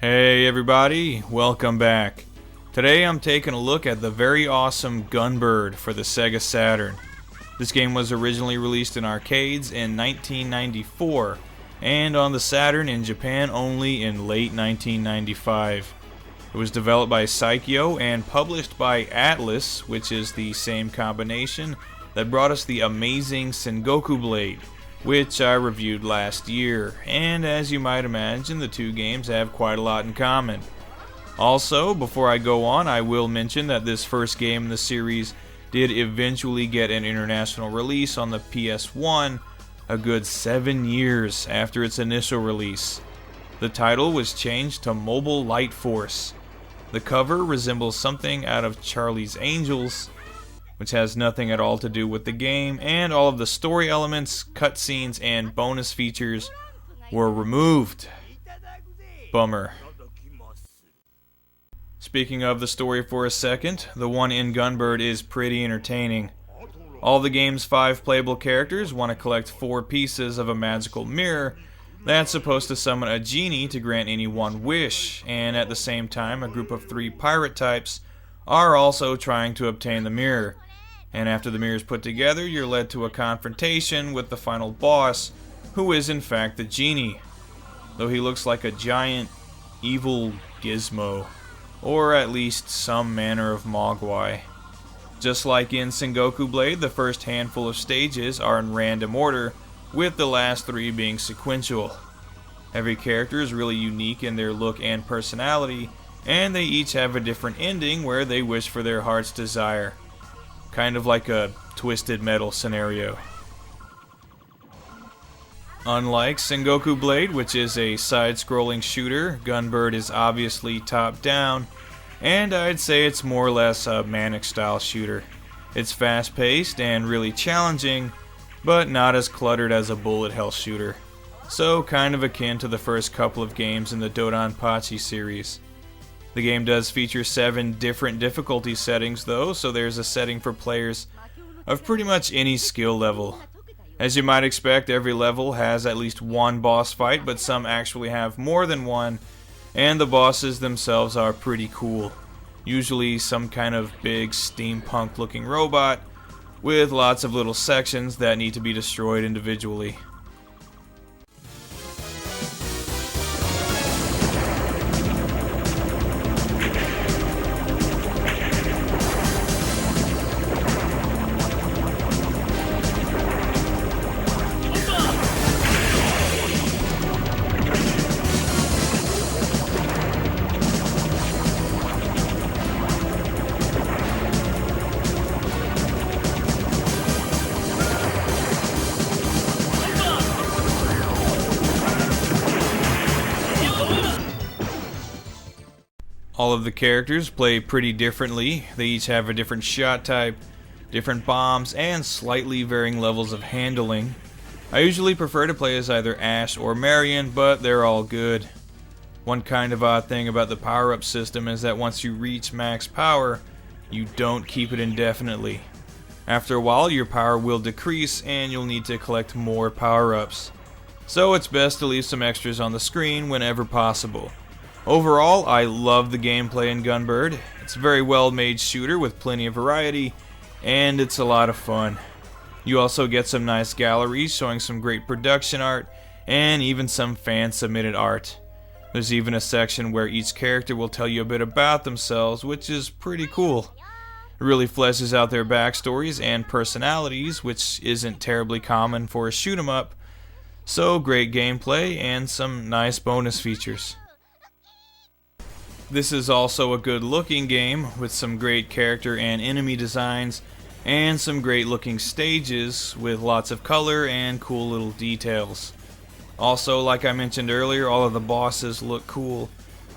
Hey everybody, welcome back. Today I'm taking a look at the very awesome Gunbird for the Sega Saturn. This game was originally released in arcades in 1994 and on the Saturn in Japan only in late 1995. It was developed by Saikyo and published by Atlus, which is the same combination that brought us the amazing Sengoku Blade, which I reviewed last year, and as you might imagine, the two games have quite a lot in common. Also, before I go on, I will mention that this first game in the series did eventually get an international release on the PS1 a good 7 years after its initial release. The title was changed to Mobile Light Force. The cover resembles something out of Charlie's Angels, which has nothing at all to do with the game, and all of the story elements, cutscenes, and bonus features were removed. Bummer. Speaking of the story for a second, the one in Gunbird is pretty entertaining. All the game's 5 playable characters want to collect 4 pieces of a magical mirror that's supposed to summon a genie to grant any one wish, and at the same time a group of 3 pirate types are also trying to obtain the mirror. And after the mirror is put together, you're led to a confrontation with the final boss, who is in fact the genie, though he looks like a giant, evil gizmo, or at least some manner of mogwai. Just like in Sengoku Blade, the first handful of stages are in random order, with the last 3 being sequential. Every character is really unique in their look and personality, and they each have a different ending where they wish for their heart's desire. Kind of like a Twisted Metal scenario. Unlike Sengoku Blade, which is a side-scrolling shooter, Gunbird is obviously top-down, and I'd say it's more or less a Manic-style shooter. It's fast-paced and really challenging, but not as cluttered as a bullet hell shooter. So kind of akin to the first couple of games in the Dodonpachi series. The game does feature 7 different difficulty settings though, so there's a setting for players of pretty much any skill level. As you might expect, every level has at least one boss fight, but some actually have more than one, and the bosses themselves are pretty cool. Usually some kind of big steampunk looking robot with lots of little sections that need to be destroyed individually. All of the characters play pretty differently. They each have a different shot type, different bombs, and slightly varying levels of handling. I usually prefer to play as either Ash or Marion, but they're all good. One kind of odd thing about the power-up system is that once you reach max power, you don't keep it indefinitely. After a while, your power will decrease and you'll need to collect more power-ups. So it's best to leave some extras on the screen whenever possible. Overall, I love the gameplay in Gunbird. It's a very well-made shooter with plenty of variety, and it's a lot of fun. You also get some nice galleries showing some great production art, and even some fan-submitted art. There's even a section where each character will tell you a bit about themselves, which is pretty cool. It really fleshes out their backstories and personalities, which isn't terribly common for a shoot-'em-up. So great gameplay and some nice bonus features. This is also a good looking game with some great character and enemy designs and some great looking stages with lots of color and cool little details. Also, like I mentioned earlier, all of the bosses look cool,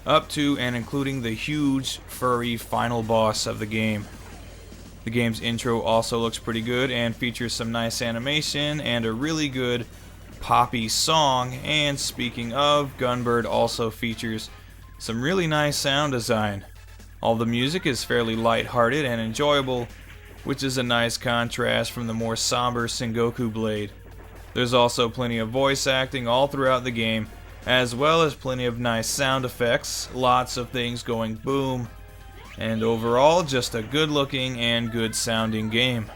up to and including the huge furry final boss of the game. The game's intro also looks pretty good and features some nice animation and a really good poppy song, and speaking of, Gunbird also features some really nice sound design. All the music is fairly light-hearted and enjoyable, which is a nice contrast from the more somber Sengoku Blade. There's also plenty of voice acting all throughout the game, as well as plenty of nice sound effects, lots of things going boom, and overall just a good looking and good sounding game.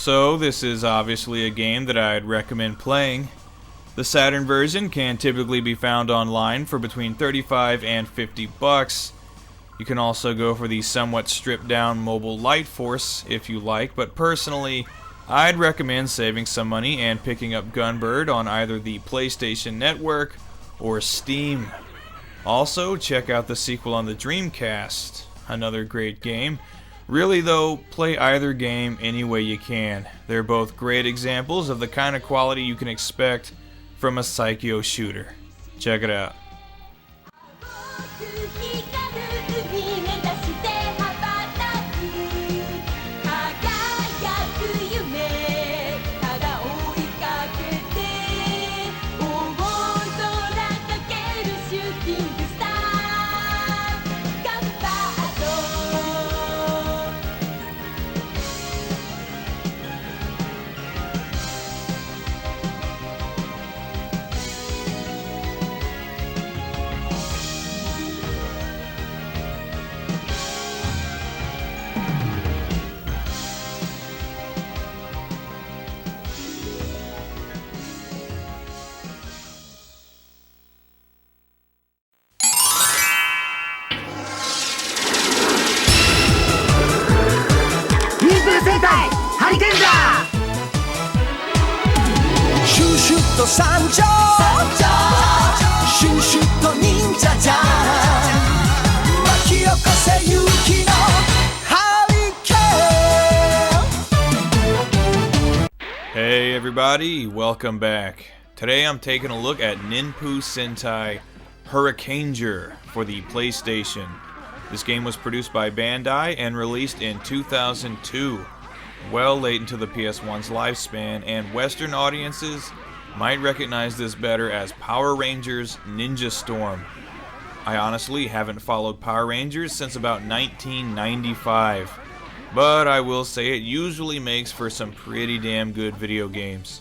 So this is obviously a game that I'd recommend playing. The Saturn version can typically be found online for between $35 and $50. You can also go for the somewhat stripped down Mobile Light Force if you like, but personally I'd recommend saving some money and picking up Gunbird on either the PlayStation Network or Steam. Also, check out the sequel on the Dreamcast, another great game. Really though, play either game any way you can. They're both great examples of the kind of quality you can expect from a Psycho shooter. Check it out. Sentai Hurricanger! シュシュッと参上シュシュッと忍者じゃん巻き起こせ勇気のハリケーン Hey everybody, welcome back. Today I'm taking a look at Ninpu Sentai Hurricanger for the PlayStation. This game was produced by Bandai and released in 2002, well late into the PS1's lifespan, and Western audiences might recognize this better as Power Rangers Ninja Storm. I honestly haven't followed Power Rangers since about 1995, but I will say it usually makes for some pretty damn good video games.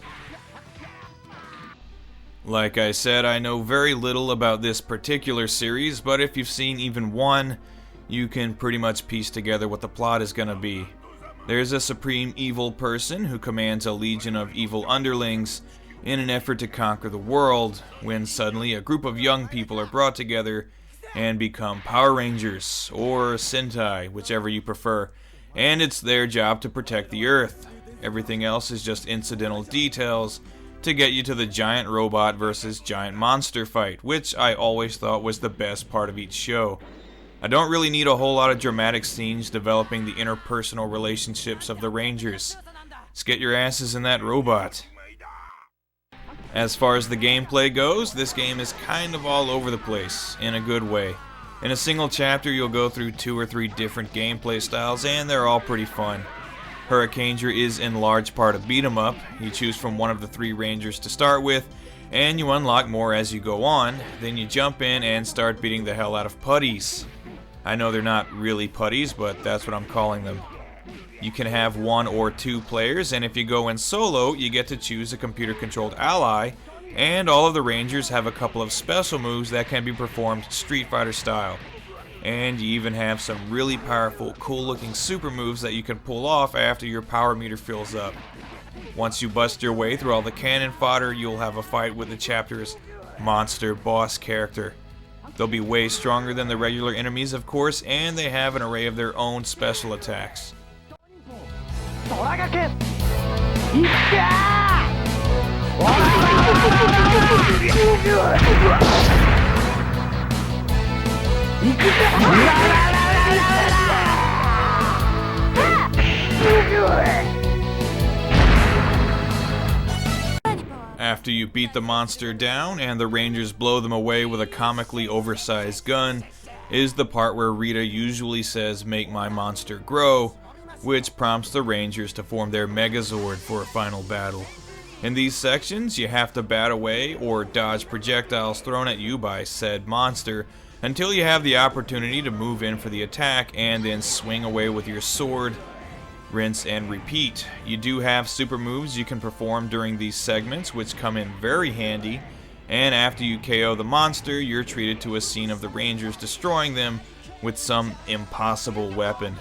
Like I said, I know very little about this particular series, but if you've seen even one, you can pretty much piece together what the plot is gonna be. There's a supreme evil person who commands a legion of evil underlings in an effort to conquer the world, when suddenly a group of young people are brought together and become Power Rangers, or Sentai, whichever you prefer, and it's their job to protect the Earth. Everything else is just incidental details to get you to the giant robot versus giant monster fight, which I always thought was the best part of each show. I don't really need a whole lot of dramatic scenes developing the interpersonal relationships of the Rangers. Just get your asses in that robot. As far as the gameplay goes, this game is kind of all over the place, in a good way. In a single chapter, you'll go through 2 or 3 different gameplay styles, and they're all pretty fun. Hurricanger is in large part a beat 'em up. You choose from one of the 3 Rangers to start with, and you unlock more as you go on. Then you jump in and start beating the hell out of putties. I know they're not really putties, but that's what I'm calling them. You can have 1 or 2 players, and if you go in solo, you get to choose a computer-controlled ally, and all of the Rangers have a couple of special moves that can be performed Street Fighter style. And you even have some really powerful, cool-looking super moves that you can pull off after your power meter fills up. Once you bust your way through all the cannon fodder, you'll have a fight with the chapter's monster boss character. They'll be way stronger than the regular enemies, of course, and they have an array of their own special attacks. After you beat the monster down and the Rangers blow them away with a comically oversized gun, is the part where Rita usually says, "Make my monster grow," which prompts the Rangers to form their Megazord for a final battle. In these sections, you have to bat away or dodge projectiles thrown at you by said monster until you have the opportunity to move in for the attack and then swing away with your sword. Rinse and repeat. You do have super moves you can perform during these segments, which come in very handy, and after you KO the monster, you're treated to a scene of the Rangers destroying them with some impossible weapon.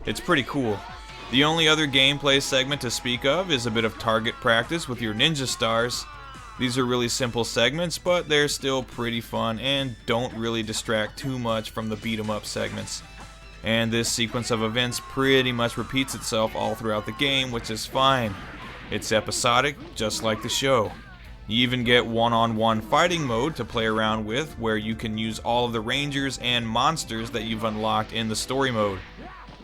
It's pretty cool. The only other gameplay segment to speak of is a bit of target practice with your ninja stars. These are really simple segments, but they're still pretty fun and don't really distract too much from the beat 'em up segments. And this sequence of events pretty much repeats itself all throughout the game, which is fine. It's episodic, just like the show. You even get one-on-one fighting mode to play around with, where you can use all of the Rangers and monsters that you've unlocked in the story mode.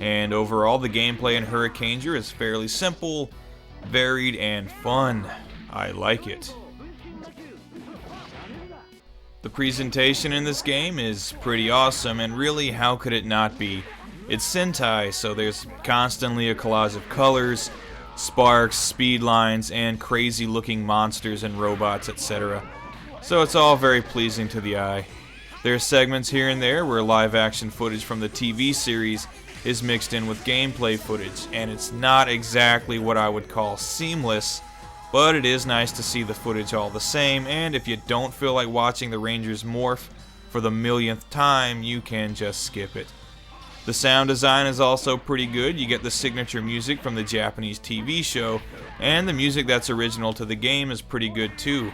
And overall, the gameplay in Hurricanger is fairly simple, varied, and fun. I like it. The presentation in this game is pretty awesome, and really, how could it not be? It's Sentai, so there's constantly a collage of colors, sparks, speed lines, and crazy looking monsters and robots, etc. So it's all very pleasing to the eye. There are segments here and there where live action footage from the TV series is mixed in with gameplay footage, and it's not exactly what I would call seamless, but it is nice to see the footage all the same, and if you don't feel like watching the Rangers morph for the millionth time, you can just skip it. The sound design is also pretty good. You get the signature music from the Japanese TV show, and the music that's original to the game is pretty good too.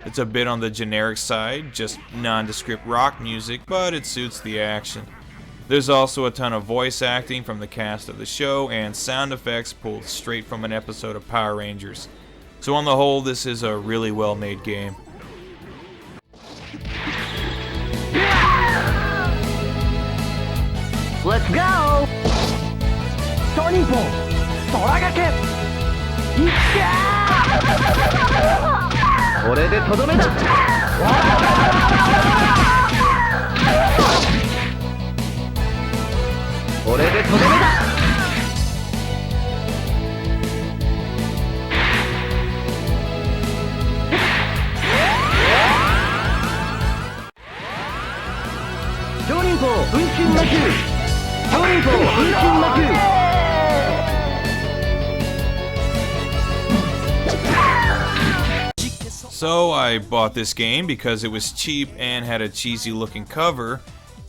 It's a bit on the generic side, just nondescript rock music, but it suits the action. There's also a ton of voice acting from the cast of the show, and sound effects pulled straight from an episode of Power Rangers. So on the whole, this is a really well-made game. Let's go! Ninpu! Shoreviewken! Ikka! これでとどめだ! これでとどめだ! 超輪砲分身魔球超輪砲分身魔球 So I bought this game because it was cheap and had a cheesy looking cover,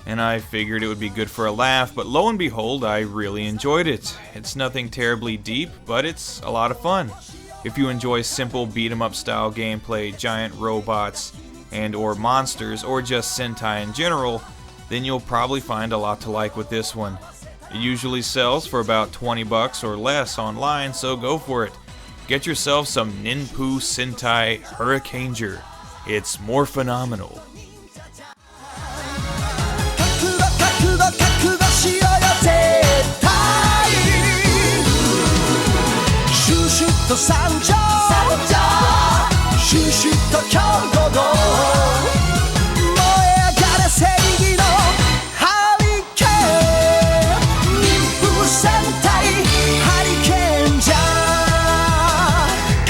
and I figured it would be good for a laugh, but lo and behold, I really enjoyed it. It's nothing terribly deep, but it's a lot of fun. If you enjoy simple beat 'em up style gameplay, giant robots, and or monsters, or just Sentai in general, then you'll probably find a lot to like with this one. It usually sells for about 20 bucks or less online, so go for it. Get yourself some Ninpu Sentai Hurricanger. It's more phenomenal.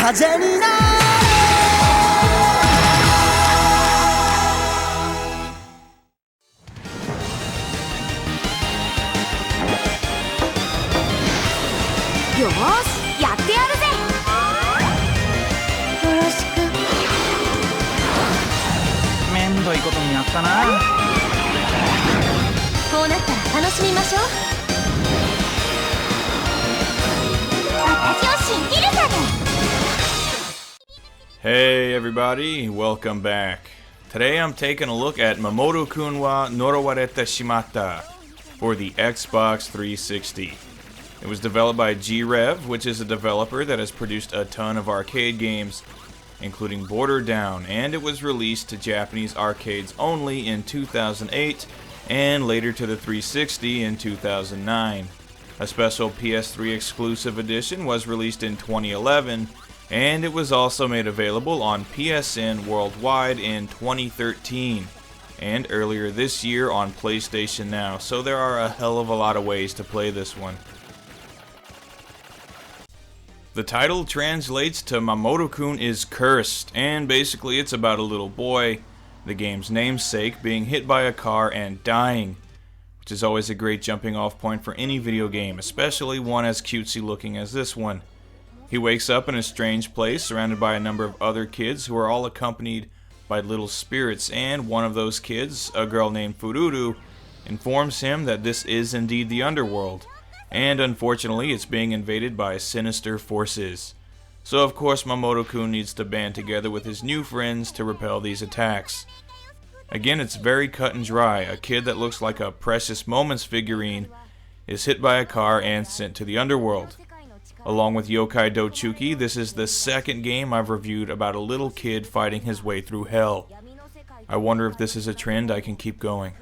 風になれ よーしやってやるぜよろしくめんどいことになったなこうなったら楽しみましょう私を信じるさね Hey everybody, welcome back. Today I'm taking a look at Mamoru-kun wa Norowareta Shimatta for the Xbox 360. It was developed by Jure, which is a developer that has produced a ton of arcade games, including Border Down, and it was released to Japanese arcades only in 2008 and later to the 360 in 2009. A special PS3 exclusive edition was released in 2011, and it was also made available on PSN worldwide in 2013, and earlier this year on PlayStation Now, so there are a hell of a lot of ways to play this one. The title translates to Mamoru-kun is cursed, and basically it's about a little boy, the game's namesake, being hit by a car and dying, which is always a great jumping off point for any video game, especially one as cutesy looking as this one. He wakes up in a strange place surrounded by a number of other kids who are all accompanied by little spirits, and one of those kids, a girl named Fururu, informs him that this is indeed the underworld, and unfortunately it's being invaded by sinister forces. So of course Mamoru-kun needs to band together with his new friends to repel these attacks. Again, it's very cut and dry. A kid that looks like a Precious Moments figurine is hit by a car and sent to the underworld. Along with Yokai Dochuki, this is the second game I've reviewed about a little kid fighting his way through hell. I wonder if this is a trend I can keep going.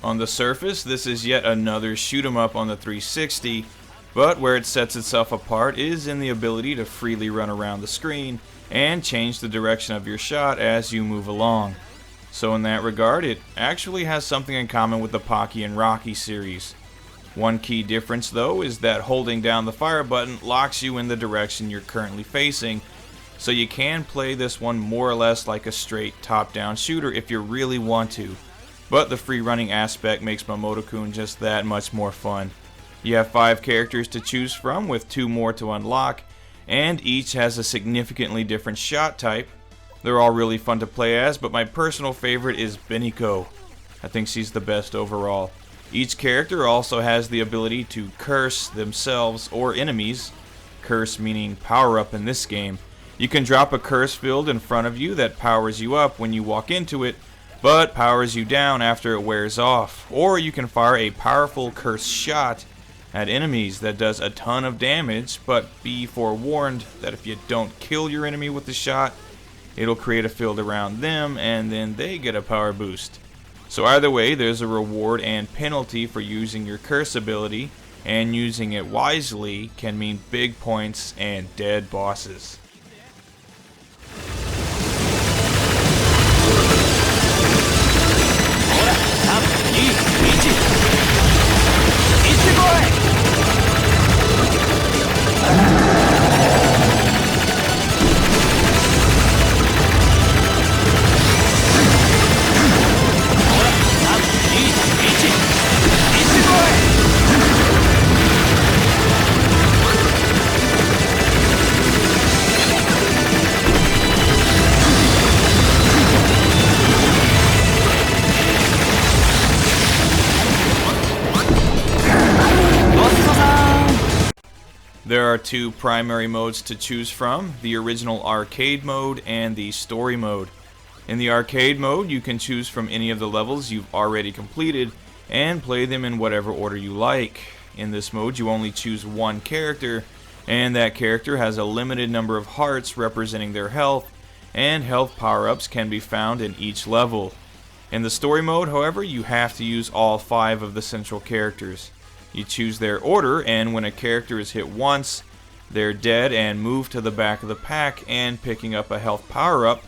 On the surface, this is yet another shoot 'em up on the 360, but where it sets itself apart is in the ability to freely run around the screen and change the direction of your shot as you move along. So in that regard, it actually has something in common with the Pocky and Rocky series. One key difference though is that holding down the fire button locks you in the direction you're currently facing, so you can play this one more or less like a straight top-down shooter if you really want to. But the free running aspect makes Mamoru-kun just that much more fun. You have 5 characters to choose from with 2 more to unlock, and each has a significantly different shot type. They're all really fun to play as, but my personal favorite is Beniko. I think she's the best overall. Each character also has the ability to curse themselves or enemies, curse meaning power up in this game. You can drop a curse field in front of you that powers you up when you walk into it, but powers you down after it wears off. Or you can fire a powerful curse shot at enemies that does a ton of damage, but be forewarned that if you don't kill your enemy with the shot, it'll create a field around them and then they get a power boost. So either way, there's a reward and penalty for using your curse ability, and using it wisely can mean big points and dead bosses. There are 2 primary modes to choose from, the original arcade mode and the story mode. In the arcade mode, you can choose from any of the levels you've already completed and play them in whatever order you like. In this mode, you only choose one character, and that character has a limited number of hearts representing their health, and health power-ups can be found in each level. In the story mode, however, you have to use all 5 of the central characters. You choose their order, and when a character is hit once, they're dead and move to the back of the pack, and picking up a health power-up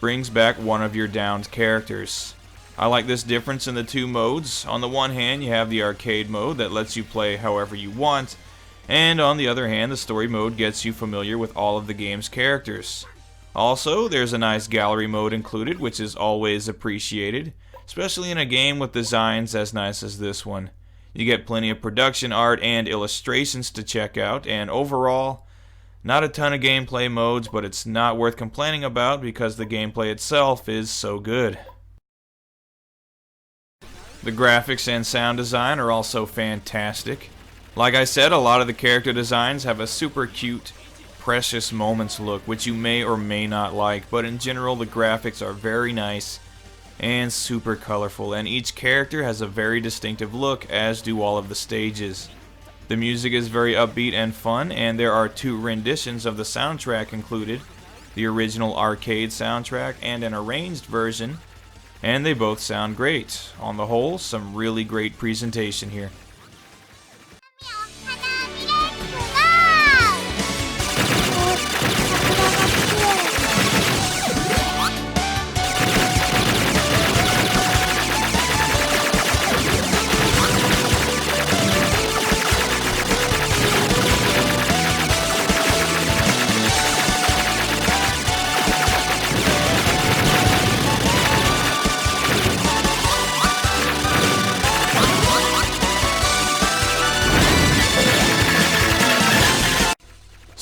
brings back one of your downed characters. I like this difference in the 2 modes. On the one hand, you have the arcade mode that lets you play however you want, and on the other hand, the story mode gets you familiar with all of the game's characters. Also, there's a nice gallery mode included, which is always appreciated, especially in a game with designs as nice as this one. You get plenty of production art and illustrations to check out, and overall, not a ton of gameplay modes, but it's not worth complaining about because the gameplay itself is so good. The graphics and sound design are also fantastic. Like I said, a lot of the character designs have a super cute, Precious Moments look, which you may or may not like, but in general the graphics are very nice and super colorful, and each character has a very distinctive look, as do all of the stages. The music is very upbeat and fun, and there are 2 renditions of the soundtrack included, the original arcade soundtrack and an arranged version, and they both sound great. On the whole, some really great presentation here.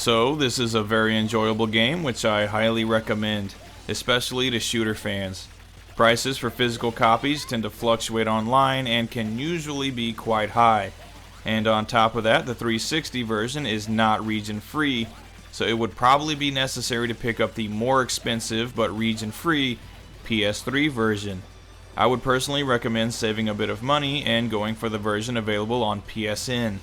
So this is a very enjoyable game which I highly recommend, especially to shooter fans. Prices for physical copies tend to fluctuate online and can usually be quite high. And on top of that, the 360 version is not region free, so it would probably be necessary to pick up the more expensive but region free PS3 version. I would personally recommend saving a bit of money and going for the version available on PSN.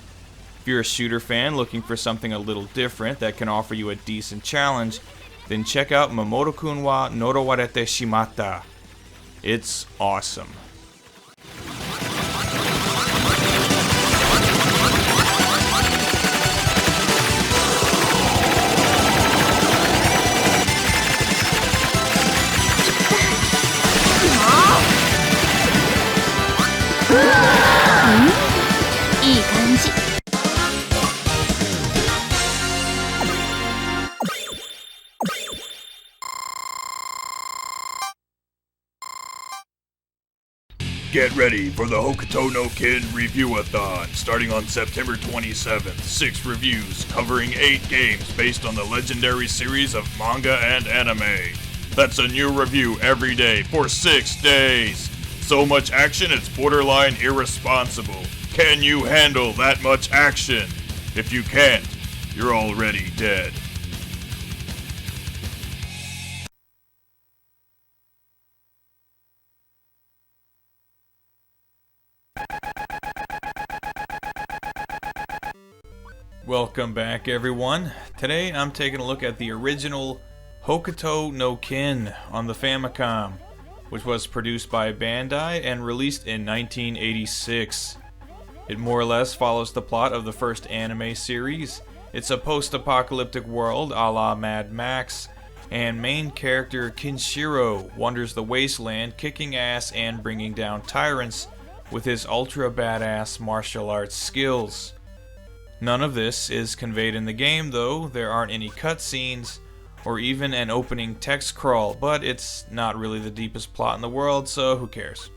If you're a shooter fan looking for something a little different that can offer you a decent challenge, then check out Mamoru Kun wa Norowarete Shimata. It's awesome. Get ready for the Hokuto No Ken Review-a-thon starting on September 27th. 6 reviews covering 8 games based on the legendary series of manga and anime. That's a new review every day for 6 days. So much action it's borderline irresponsible. Can you handle that much action? If you can't, you're already dead. Welcome back, everyone. Today I'm taking a look at the original Hokuto no Ken on the Famicom, which was produced by Bandai and released in 1986. It more or less follows the plot of the first anime series. It's a post-apocalyptic world a la Mad Max, and main character Kenshiro wanders the wasteland kicking ass and bringing down tyrants with his ultra badass martial arts skills. None of this is conveyed in the game, though. There aren't any cutscenes or even an opening text crawl, but it's not really the deepest plot in the world, so who cares?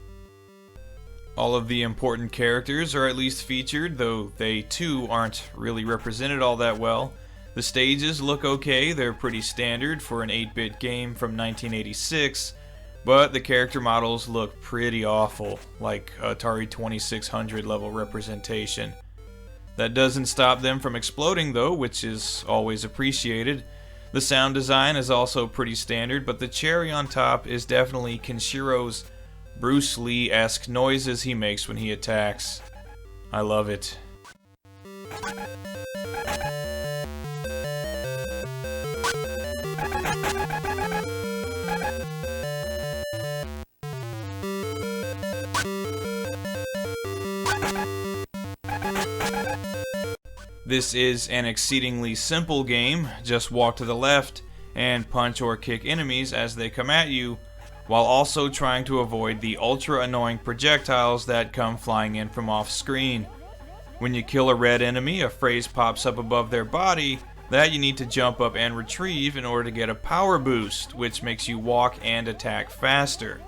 All of the important characters are at least featured, though they too aren't really represented all that well. The stages look okay, they're pretty standard for an 8-bit game from 1986, but the character models look pretty awful, like Atari 2600 level representation. That doesn't stop them from exploding though, which is always appreciated. The sound design is also pretty standard, but the cherry on top is definitely Kenshiro's Bruce Lee-esque noises he makes when he attacks. I love it. This is an exceedingly simple game. Just walk to the left and punch or kick enemies as they come at you, while also trying to avoid the ultra annoying projectiles that come flying in from off screen. When you kill a red enemy, a phrase pops up above their body that you need to jump up and retrieve in order to get a power boost, which makes you walk and attack faster.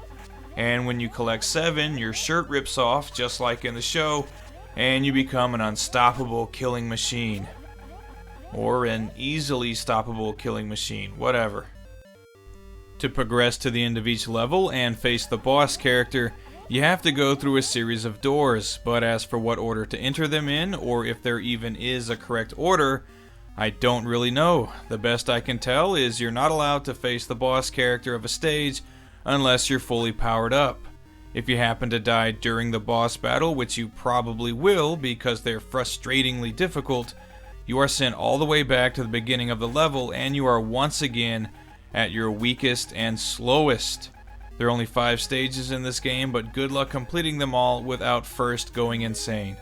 And when you collect 7, your shirt rips off just like in the show, and you become an unstoppable killing machine. Or an easily stoppable killing machine, whatever. To progress to the end of each level and face the boss character, you have to go through a series of doors, but as for what order to enter them in, or if there even is a correct order, I don't really know. The best I can tell is you're not allowed to face the boss character of a stage unless you're fully powered up. If you happen to die during the boss battle, which you probably will because they're frustratingly difficult, you are sent all the way back to the beginning of the level and you are once again at your weakest and slowest. There are only 5 stages in this game, but good luck completing them all without first going insane.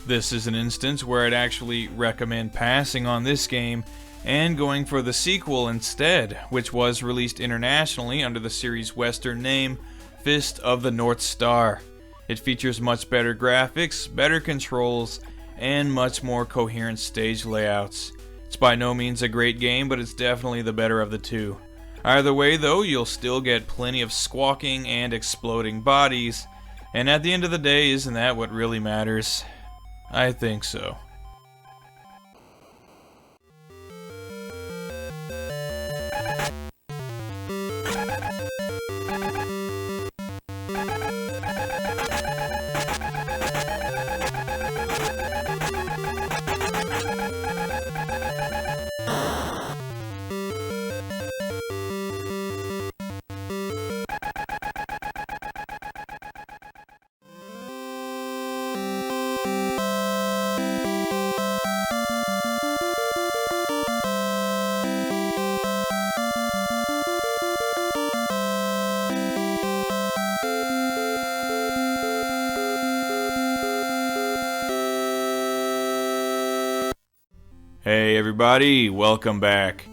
This is an instance where I'd actually recommend passing on this game and going for the sequel instead, which was released internationally under the series' Western name, Fist of the North Star. It features much better graphics, better controls, and much more coherent stage layouts. It's by no means a great game, but it's definitely the better of the two. Either way though, you'll still get plenty of squawking and exploding bodies, and at the end of the day, isn't that what really matters? I think so. Hey everybody, welcome back.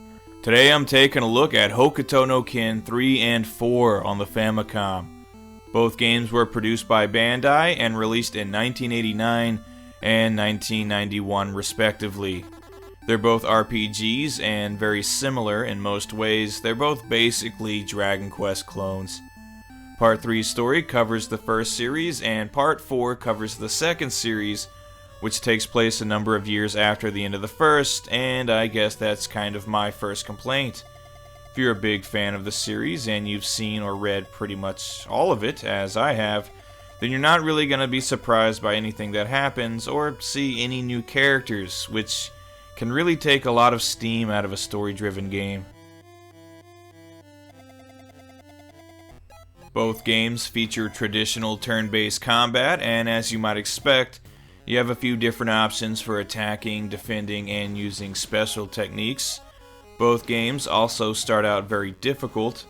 Today I'm taking a look at Hokuto No Ken 3 and 4 on the Famicom. Both games were produced by Bandai and released in 1989 and 1991 respectively. They're both RPGs and very similar in most ways. They're both basically Dragon Quest clones. Part 3's story covers the first series and Part 4 covers the second series, which takes place a number of years after the end of the first, and I guess that's kind of my first complaint. If you're a big fan of the series and you've seen or read pretty much all of it, as I have, then you're not really going to be surprised by anything that happens or see any new characters, which can really take a lot of steam out of a story-driven game. Both games feature traditional turn-based combat, and as you might expect, you have a few different options for attacking, defending, and using special techniques. Both games also start out very difficult,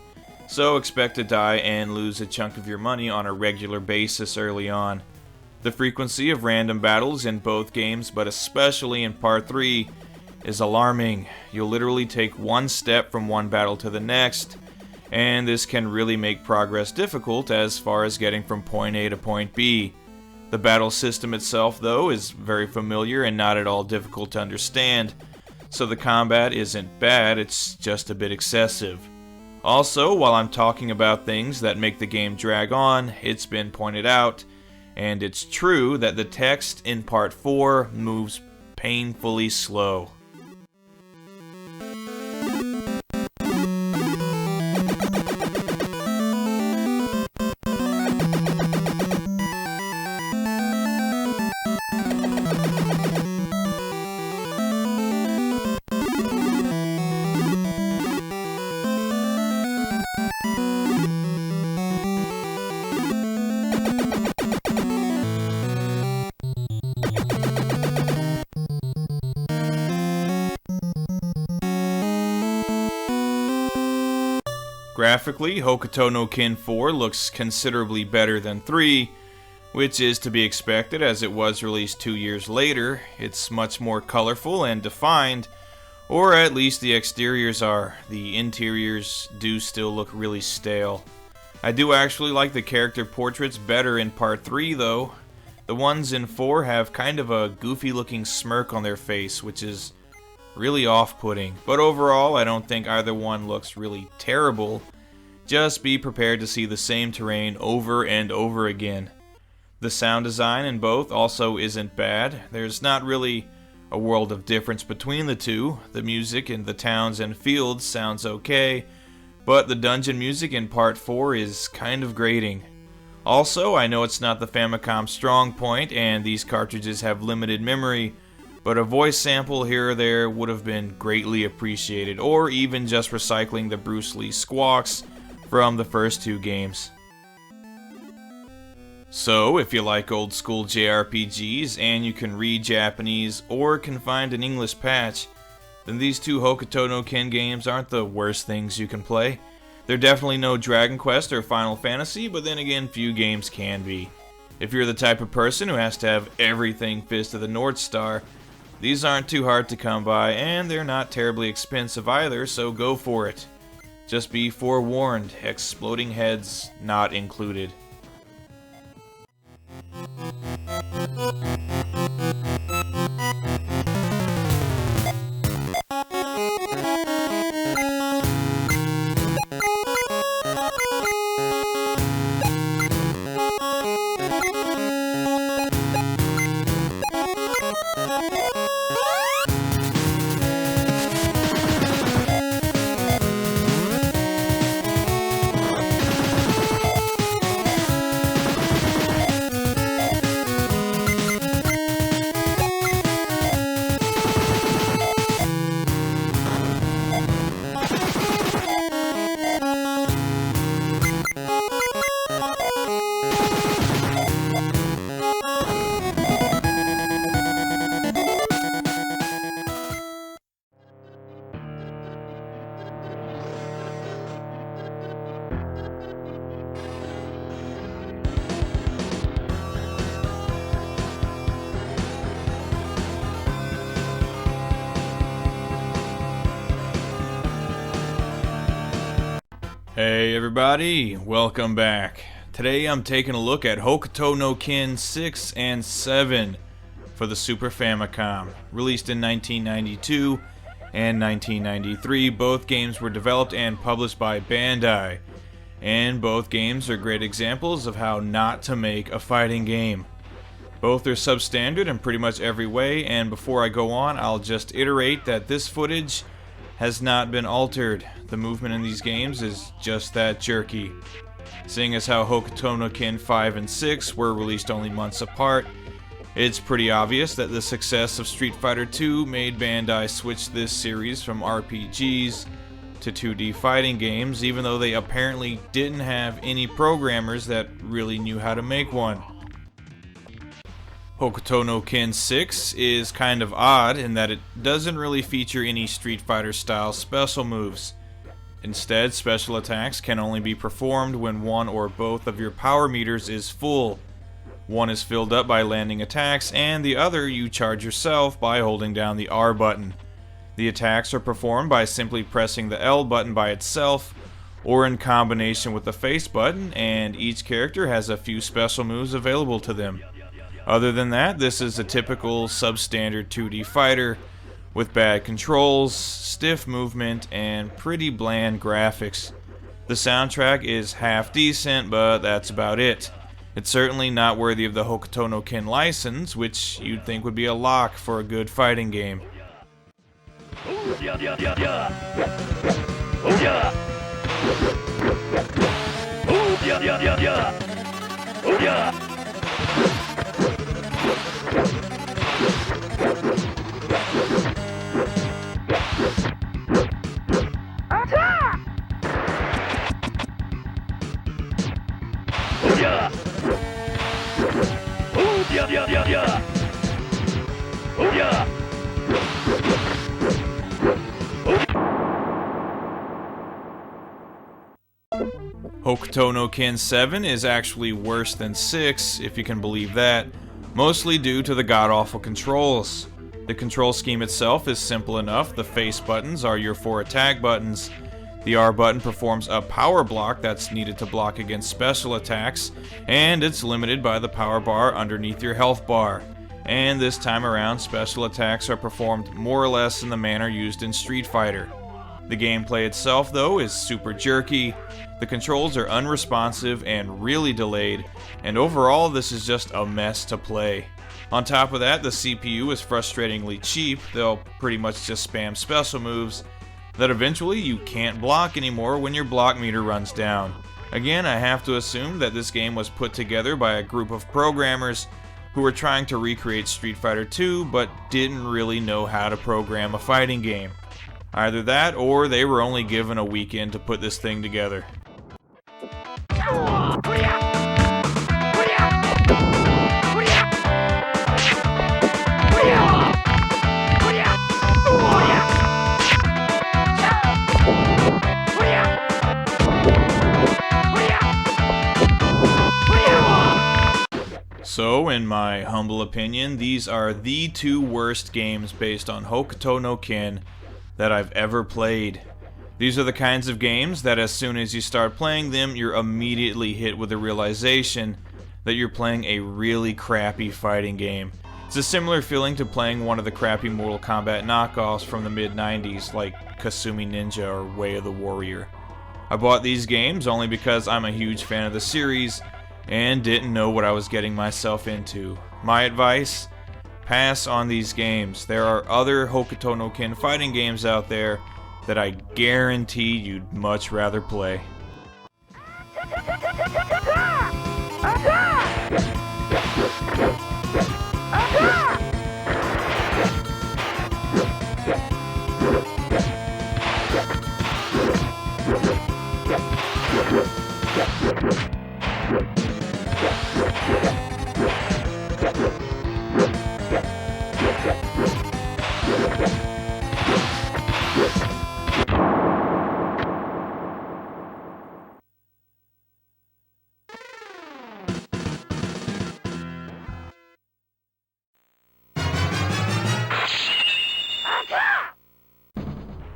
so expect to die and lose a chunk of your money on a regular basis early on. The frequency of random battles in both games, but especially in Part 3, is alarming. You'll literally take one step from one battle to the next, and this can really make progress difficult as far as getting from point A to point B. The battle system itself, though, is very familiar and not at all difficult to understand, so the combat isn't bad, it's just a bit excessive. Also, while I'm talking about things that make the game drag on, it's been pointed out, and it's true, that the text in Part 4 moves painfully slow. Graphically, Hokuto no Ken 4 looks considerably better than 3, which is to be expected as it was released 2 years later. It's much more colorful and defined, or at least the exteriors are. The interiors do still look really stale. I do actually like the character portraits better in Part 3 though. The ones in 4 have kind of a goofy looking smirk on their face, which is really off-putting, but overall I don't think either one looks really terrible. Just be prepared to see the same terrain over and over again. The sound design in both also isn't bad. There's not really a world of difference between the two. The music in the towns and fields sounds okay, but the dungeon music in Part 4 is kind of grating. Also, I know it's not the Famicom's strong point and these cartridges have limited memory, but a voice sample here or there would have been greatly appreciated, or even just recycling the Bruce Lee squawks from the first 2 games. So, if you like old school JRPGs and you can read Japanese or can find an English patch, then these 2 Hokuto no Ken games aren't the worst things you can play. They're definitely no Dragon Quest or Final Fantasy, but then again, few games can be. If you're the type of person who has to have everything Fist of the North Star, these aren't too hard to come by, and they're not terribly expensive either, so go for it. Just be forewarned, exploding heads not included. Hey everybody, welcome back. Today I'm taking a look at Hokuto No Ken 6 and 7 for the Super Famicom. Released in 1992 and 1993, both games were developed and published by Bandai. And both games are great examples of how not to make a fighting game. Both are substandard in pretty much every way, and before I go on, I'll just iterate that this footage has not been altered. The movement in these games is just that jerky. Seeing as how Hokuto No Ken 5 and 6 were released only months apart, it's pretty obvious that the success of Street Fighter II made Bandai switch this series from RPGs to 2D fighting games, even though they apparently didn't have any programmers that really knew how to make one. Hokuto no Ken 6 is kind of odd in that it doesn't really feature any Street Fighter style special moves. Instead, special attacks can only be performed when one or both of your power meters is full. One is filled up by landing attacks, and the other you charge yourself by holding down the R button. The attacks are performed by simply pressing the L button by itself, or in combination with the face button, and each character has a few special moves available to them. Other than that, this is a typical substandard 2D fighter with bad controls, stiff movement, and pretty bland graphics. The soundtrack is half decent, but that's about it. It's certainly not worthy of the Hokuto no Ken license, which you'd think would be a lock for a good fighting game. Hokuto no Ken 7 is actually worse than 6, if you can believe that, mostly due to the god-awful controls. The control scheme itself is simple enough. The face buttons are your 4 attack buttons. The R button performs a power block that's needed to block against special attacks, and it's limited by the power bar underneath your health bar. And this time around, special attacks are performed more or less in the manner used in Street Fighter. The gameplay itself, though, is super jerky. The controls are unresponsive and really delayed, and overall this is just a mess to play. On top of that, the CPU is frustratingly cheap. They'll pretty much just spam special moves that eventually you can't block anymore when your block meter runs down. Again, I have to assume that this game was put together by a group of programmers who were trying to recreate Street Fighter II but didn't really know how to program a fighting game. Either that, or they were only given a weekend to put this thing together. So, in my humble opinion, these are the 2 worst games based on Hokuto no Ken that I've ever played. These are the kinds of games that as soon as you start playing them, you're immediately hit with the realization that you're playing a really crappy fighting game. It's a similar feeling to playing one of the crappy Mortal Kombat knockoffs from the mid-90s like Kasumi Ninja or Way of the Warrior. I bought these games only because I'm a huge fan of the series and didn't know what I was getting myself into. My advice? Pass on these games. There are other Hokuto no Ken fighting games out there that I guarantee you'd much rather play.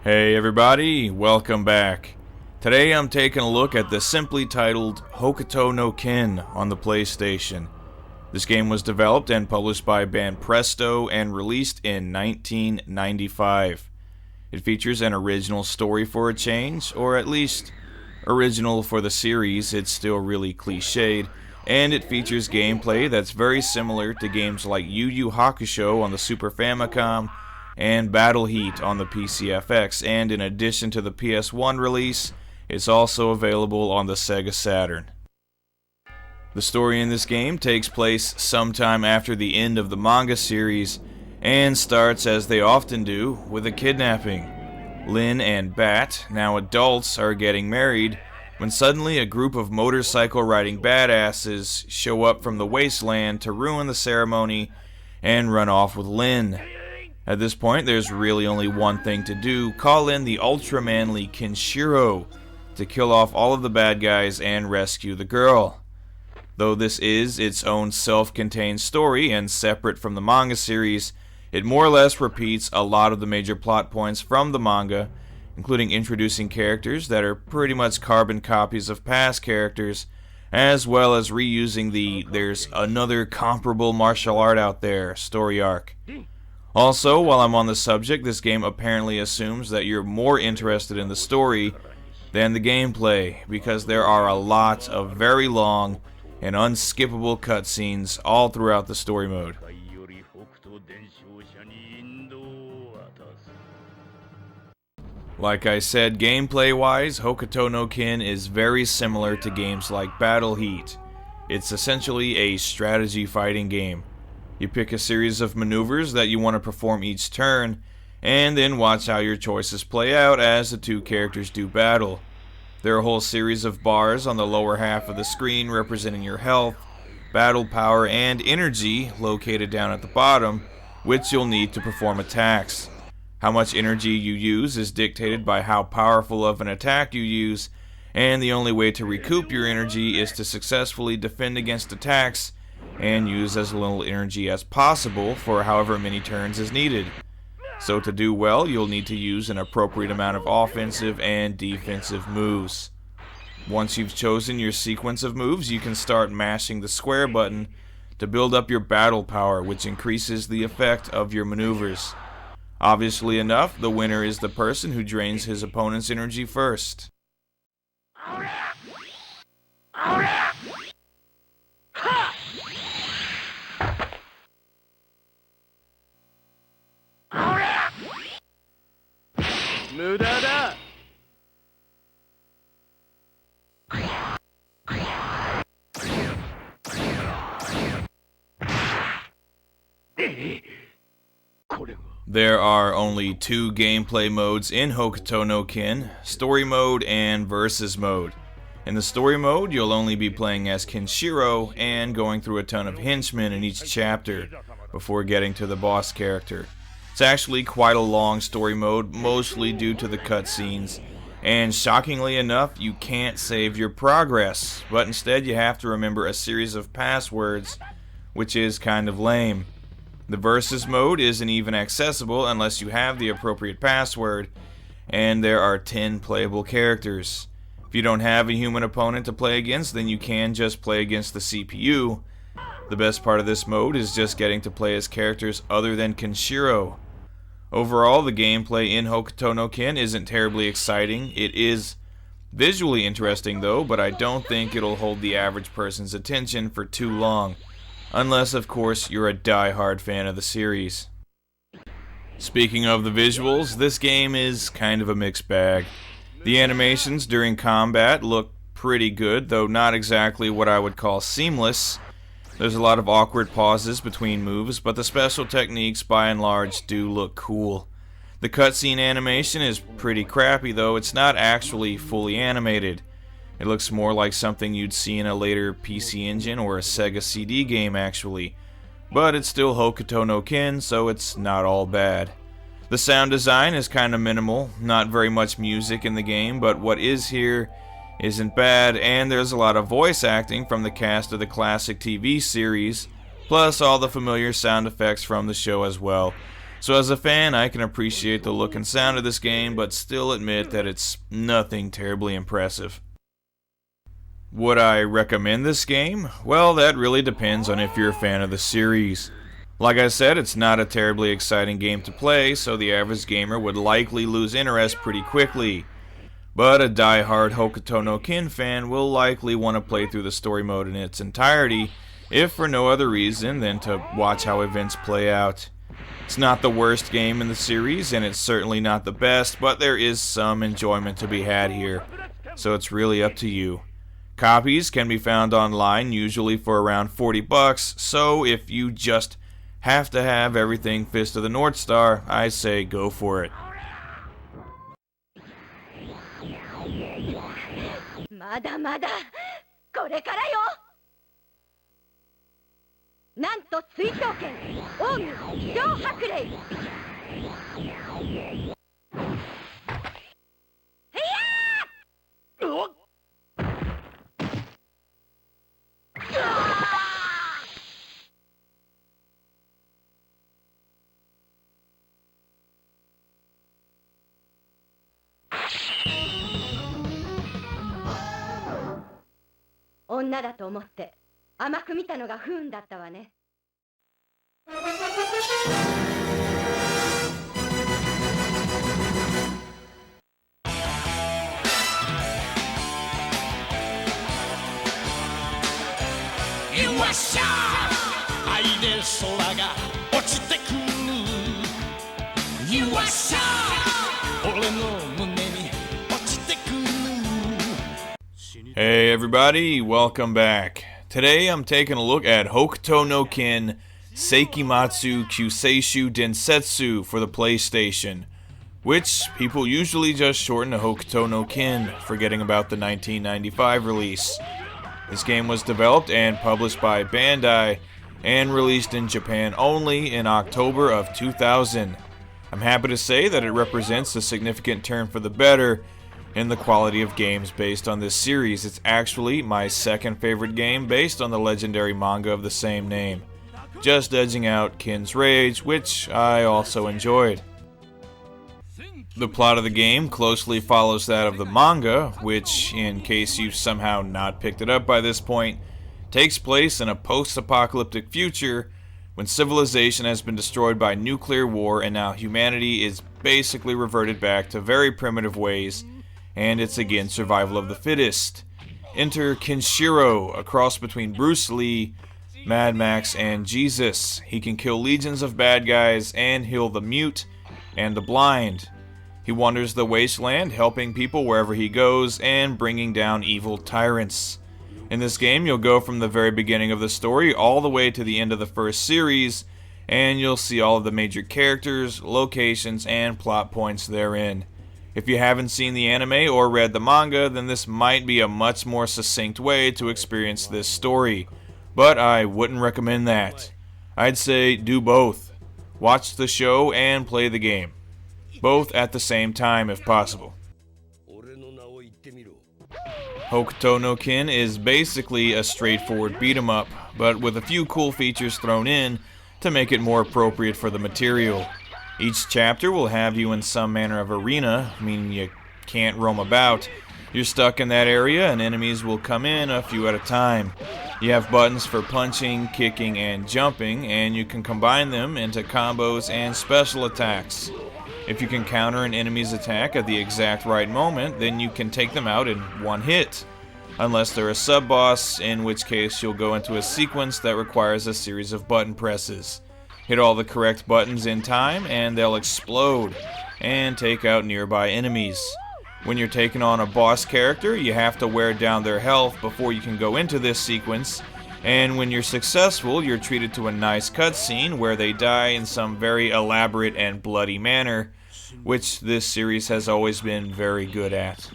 Hey everybody, welcome back. Today I'm taking a look at the simply titled Hokuto No Ken on the PlayStation. This game was developed and published by Band Presto and released in 1995. It features an original story for a change, or at least original for the series. It's still really cliched, and it features gameplay that's very similar to games like Yu Yu Hakusho on the Super Famicom and Battle Heat on the PCFX, and in addition to the PS1 release, it's also available on the Sega Saturn. The story in this game takes place sometime after the end of the manga series, and starts, as they often do, with a kidnapping. Lin and Bat, now adults, are getting married, when suddenly a group of motorcycle-riding badasses show up from the wasteland to ruin the ceremony and run off with Lin. At this point, there's really only one thing to do: call in the ultra-manly Kenshiro to kill off all of the bad guys and rescue the girl. Though this is its own self-contained story and separate from the manga series, it more or less repeats a lot of the major plot points from the manga, including introducing characters that are pretty much carbon copies of past characters, as well as reusing the "there's another comparable martial art out there" story arc. Also, while I'm on the subject, this game apparently assumes that you're more interested in the story than the gameplay, because there are a lot of very long and unskippable cutscenes all throughout the story mode. Like I said, gameplay-wise, Hokuto no Ken is very similar to games like Battle Heat. It's essentially a strategy fighting game. You pick a series of maneuvers that you want to perform each turn, and then watch how your choices play out as the two characters do battle. There are a whole series of bars on the lower half of the screen representing your health, battle power, and energy located down at the bottom, which you'll need to perform attacks. How much energy you use is dictated by how powerful of an attack you use, and the only way to recoup your energy is to successfully defend against attacks and use as little energy as possible for however many turns is needed. So to do well, you'll need to use an appropriate amount of offensive and defensive moves. Once you've chosen your sequence of moves, you can start mashing the square button to build up your battle power, which increases the effect of your maneuvers. Obviously enough, the winner is the person who drains his opponent's energy first. There are only two gameplay modes in Hokuto no Ken: story mode and versus mode. In the story mode, you'll only be playing as Kenshiro and going through a ton of henchmen in each chapter before getting to the boss character. It's actually quite a long story mode, mostly due to the cutscenes, and shockingly enough, you can't save your progress, but instead you have to remember a series of passwords, which is kind of lame. The versus mode isn't even accessible unless you have the appropriate password, and there are 10 playable characters. If you don't have a human opponent to play against, then you can just play against the CPU. The best part of this mode is just getting to play as characters other than Kenshiro. Overall, the gameplay in Hokuto no Ken isn't terribly exciting. It is visually interesting though, but I don't think it'll hold the average person's attention for too long. Unless, of course, you're a die-hard fan of the series. Speaking of the visuals, this game is kind of a mixed bag. The animations during combat look pretty good, though not exactly what I would call seamless. There's a lot of awkward pauses between moves, but the special techniques by and large do look cool. The cutscene animation is pretty crappy though. It's not actually fully animated. It looks more like something you'd see in a later PC Engine or a Sega CD game actually. But it's still Hokuto no Ken, so it's not all bad. The sound design is kind of minimal, not very much music in the game, but what is here isn't bad, and there's a lot of voice acting from the cast of the classic TV series, plus all the familiar sound effects from the show as well. So as a fan, I can appreciate the look and sound of this game, but still admit that it's nothing terribly impressive. Would I recommend this game? Well, that really depends on if you're a fan of the series. Like I said, it's not a terribly exciting game to play, so the average gamer would likely lose interest pretty quickly. But a die-hard Hokuto no Ken fan will likely want to play through the story mode in its entirety, if for no other reason than to watch how events play out. It's not the worst game in the series, and it's certainly not the best, but there is some enjoyment to be had here, so it's really up to you. Copies can be found online, usually for around $40, so if you just have to have everything Fist of the North Star, I say go for it. まだまだこれからよ。なんと追悼権奥義非常白霊。へやー。女だと思って甘く見たのが不運だったわね。よっしゃー愛で空が落ちてくるよっしゃー俺の胸に落ちてくる Hey everybody, welcome back. Today I'm taking a look at Hokuto no Ken Seikimatsu Kyuseishu Densetsu for the PlayStation, which people usually just shorten to Hokuto no Ken, forgetting about the 1995 release. This game was developed and published by Bandai and released in Japan only in October of 2000. I'm happy to say that it represents a significant turn for the better in the quality of games based on this series. It's actually my second favorite game based on the legendary manga of the same name, just edging out Ken's Rage, which I also enjoyed. The plot of the game closely follows that of the manga, which, in case you've somehow not picked it up by this point, takes place in a post-apocalyptic future when civilization has been destroyed by nuclear war and now humanity is basically reverted back to very primitive ways, and it's again survival of the fittest. Enter Kenshiro, a cross between Bruce Lee, Mad Max, and Jesus. He can kill legions of bad guys and heal the mute and the blind. He wanders the wasteland, helping people wherever he goes and bringing down evil tyrants. In this game, you'll go from the very beginning of the story all the way to the end of the first series, and you'll see all of the major characters, locations, and plot points therein. If you haven't seen the anime or read the manga, then this might be a much more succinct way to experience this story, but I wouldn't recommend that. I'd say do both. Watch the show and play the game. Both at the same time if possible. Hokuto no Ken is basically a straightforward beat-em-up, but with a few cool features thrown in to make it more appropriate for the material. Each chapter will have you in some manner of arena, meaning you can't roam about. You're stuck in that area and enemies will come in a few at a time. You have buttons for punching, kicking, and jumping, and you can combine them into combos and special attacks. If you can counter an enemy's attack at the exact right moment, then you can take them out in one hit. Unless they're a sub-boss, in which case you'll go into a sequence that requires a series of button presses. Hit all the correct buttons in time, and they'll explode and take out nearby enemies. When you're taking on a boss character, you have to wear down their health before you can go into this sequence, and when you're successful, you're treated to a nice cutscene where they die in some very elaborate and bloody manner, which this series has always been very good at.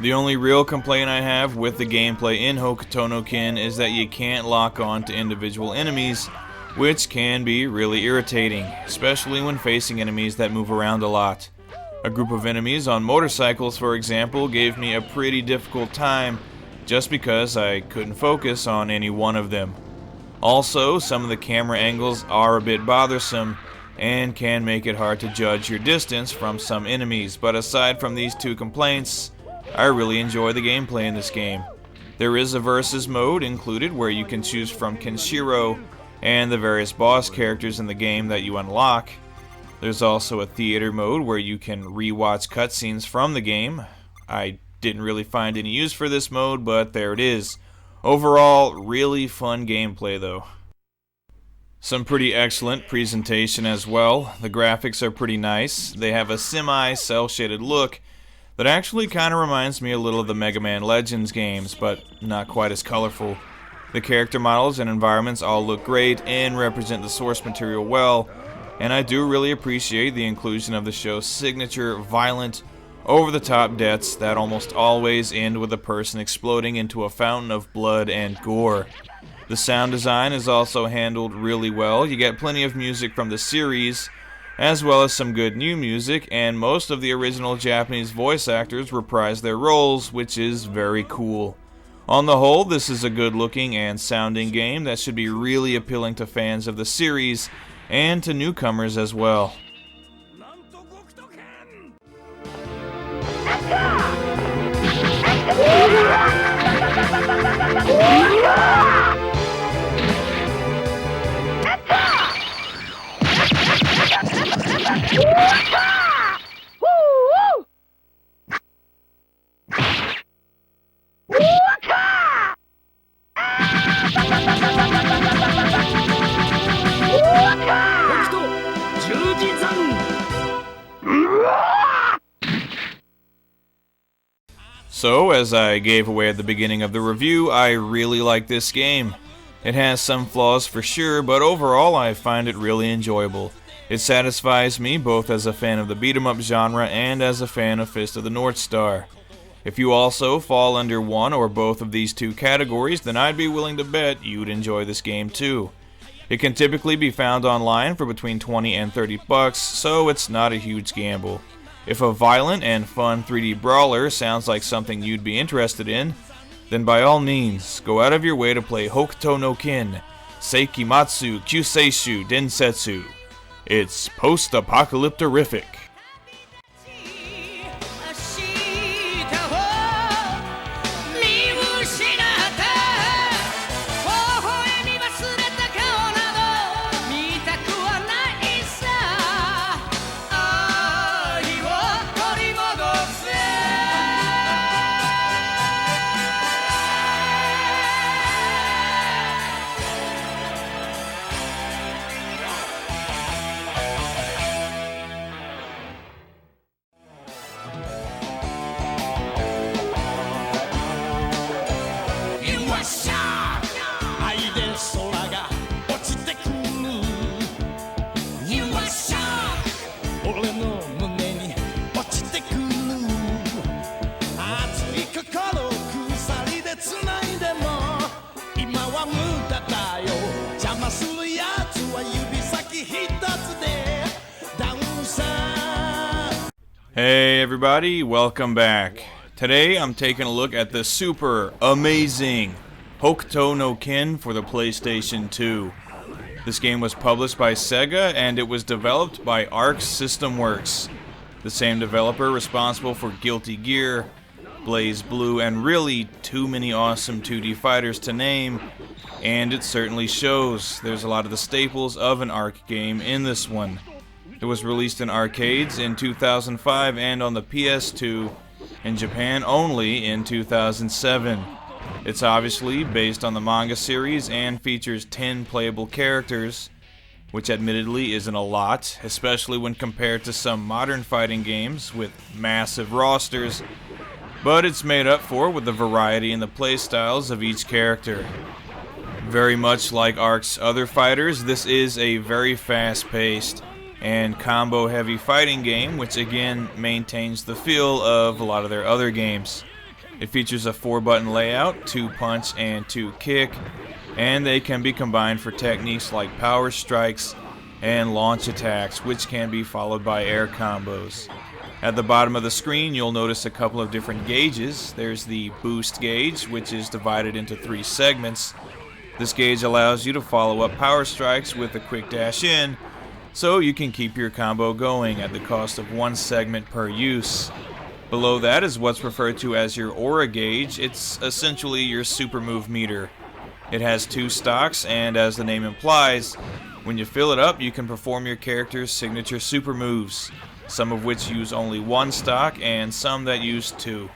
The only real complaint I have with the gameplay in Hokuto no Ken is that you can't lock on to individual enemies, which can be really irritating, especially when facing enemies that move around a lot. A group of enemies on motorcycles, for example, gave me a pretty difficult time just because I couldn't focus on any one of them. Also, some of the camera angles are a bit bothersome and can make it hard to judge your distance from some enemies, but aside from these two complaints, I really enjoy the gameplay in this game. There is a versus mode included where you can choose from Kenshiro and the various boss characters in the game that you unlock. There's also a theater mode where you can rewatch cutscenes from the game. I didn't really find any use for this mode, but there it is. Overall, really fun gameplay though. Some pretty excellent presentation as well. The graphics are pretty nice. They have a semi-cel-shaded look that actually kind of reminds me a little of the Mega Man Legends games, but not quite as colorful. The character models and environments all look great and represent the source material well, and I do really appreciate the inclusion of the show's signature, violent, over-the-top deaths that almost always end with a person exploding into a fountain of blood and gore. The sound design is also handled really well. You get plenty of music from the series, as well as some good new music, and most of the original Japanese voice actors reprise their roles, which is very cool. On the whole, this is a good-looking and sounding game that should be really appealing to fans of the series, and to newcomers as well. So, as I gave away at the beginning of the review, I really like this game. It has some flaws for sure, but overall I find it really enjoyable. It satisfies me both as a fan of the beat-em-up genre and as a fan of Fist of the North Star. If you also fall under one or both of these two categories, then I'd be willing to bet you'd enjoy this game too. It can typically be found online for between 20 and 30 bucks, so it's not a huge gamble. If a violent and fun 3D brawler sounds like something you'd be interested in, then by all means, go out of your way to play Hokuto no Ken Seikimatsu Kyuseishu Densetsu. It's post-apocalyptic. Hey everybody, welcome back. Today I'm taking a look at the super amazing Hokuto no Ken for the PlayStation 2. This game was published by Sega and it was developed by Arc System Works, the same developer responsible for Guilty Gear, Blaze Blue, and really too many awesome 2D fighters to name, and it certainly shows. There's a lot of the staples of an Arc game in this one. It was released in arcades in 2005 and on the PS2, in Japan only in 2007. It's obviously based on the manga series and features 10 playable characters, which admittedly isn't a lot, especially when compared to some modern fighting games with massive rosters, but it's made up for with the variety in the playstyles of each character. Very much like ARC's other fighters, this is a very fast-paced and combo-heavy fighting game, which again maintains the feel of a lot of their other games. It features a 4-button layout, 2 punch and 2 kick, and they can be combined for techniques like power strikes and launch attacks, which can be followed by air combos. At the bottom of the screen, you'll notice a couple of different gauges. There's the boost gauge, which is divided into 3 segments. This gauge allows you to follow up power strikes with a quick dash in, so you can keep your combo going at the cost of 1 segment per use. Below that is what's referred to as your aura gauge. It's essentially your super move meter. It has 2 stocks, and as the name implies, when you fill it up, you can perform your character's signature super moves, some of which use only 1 stock and some that use 2.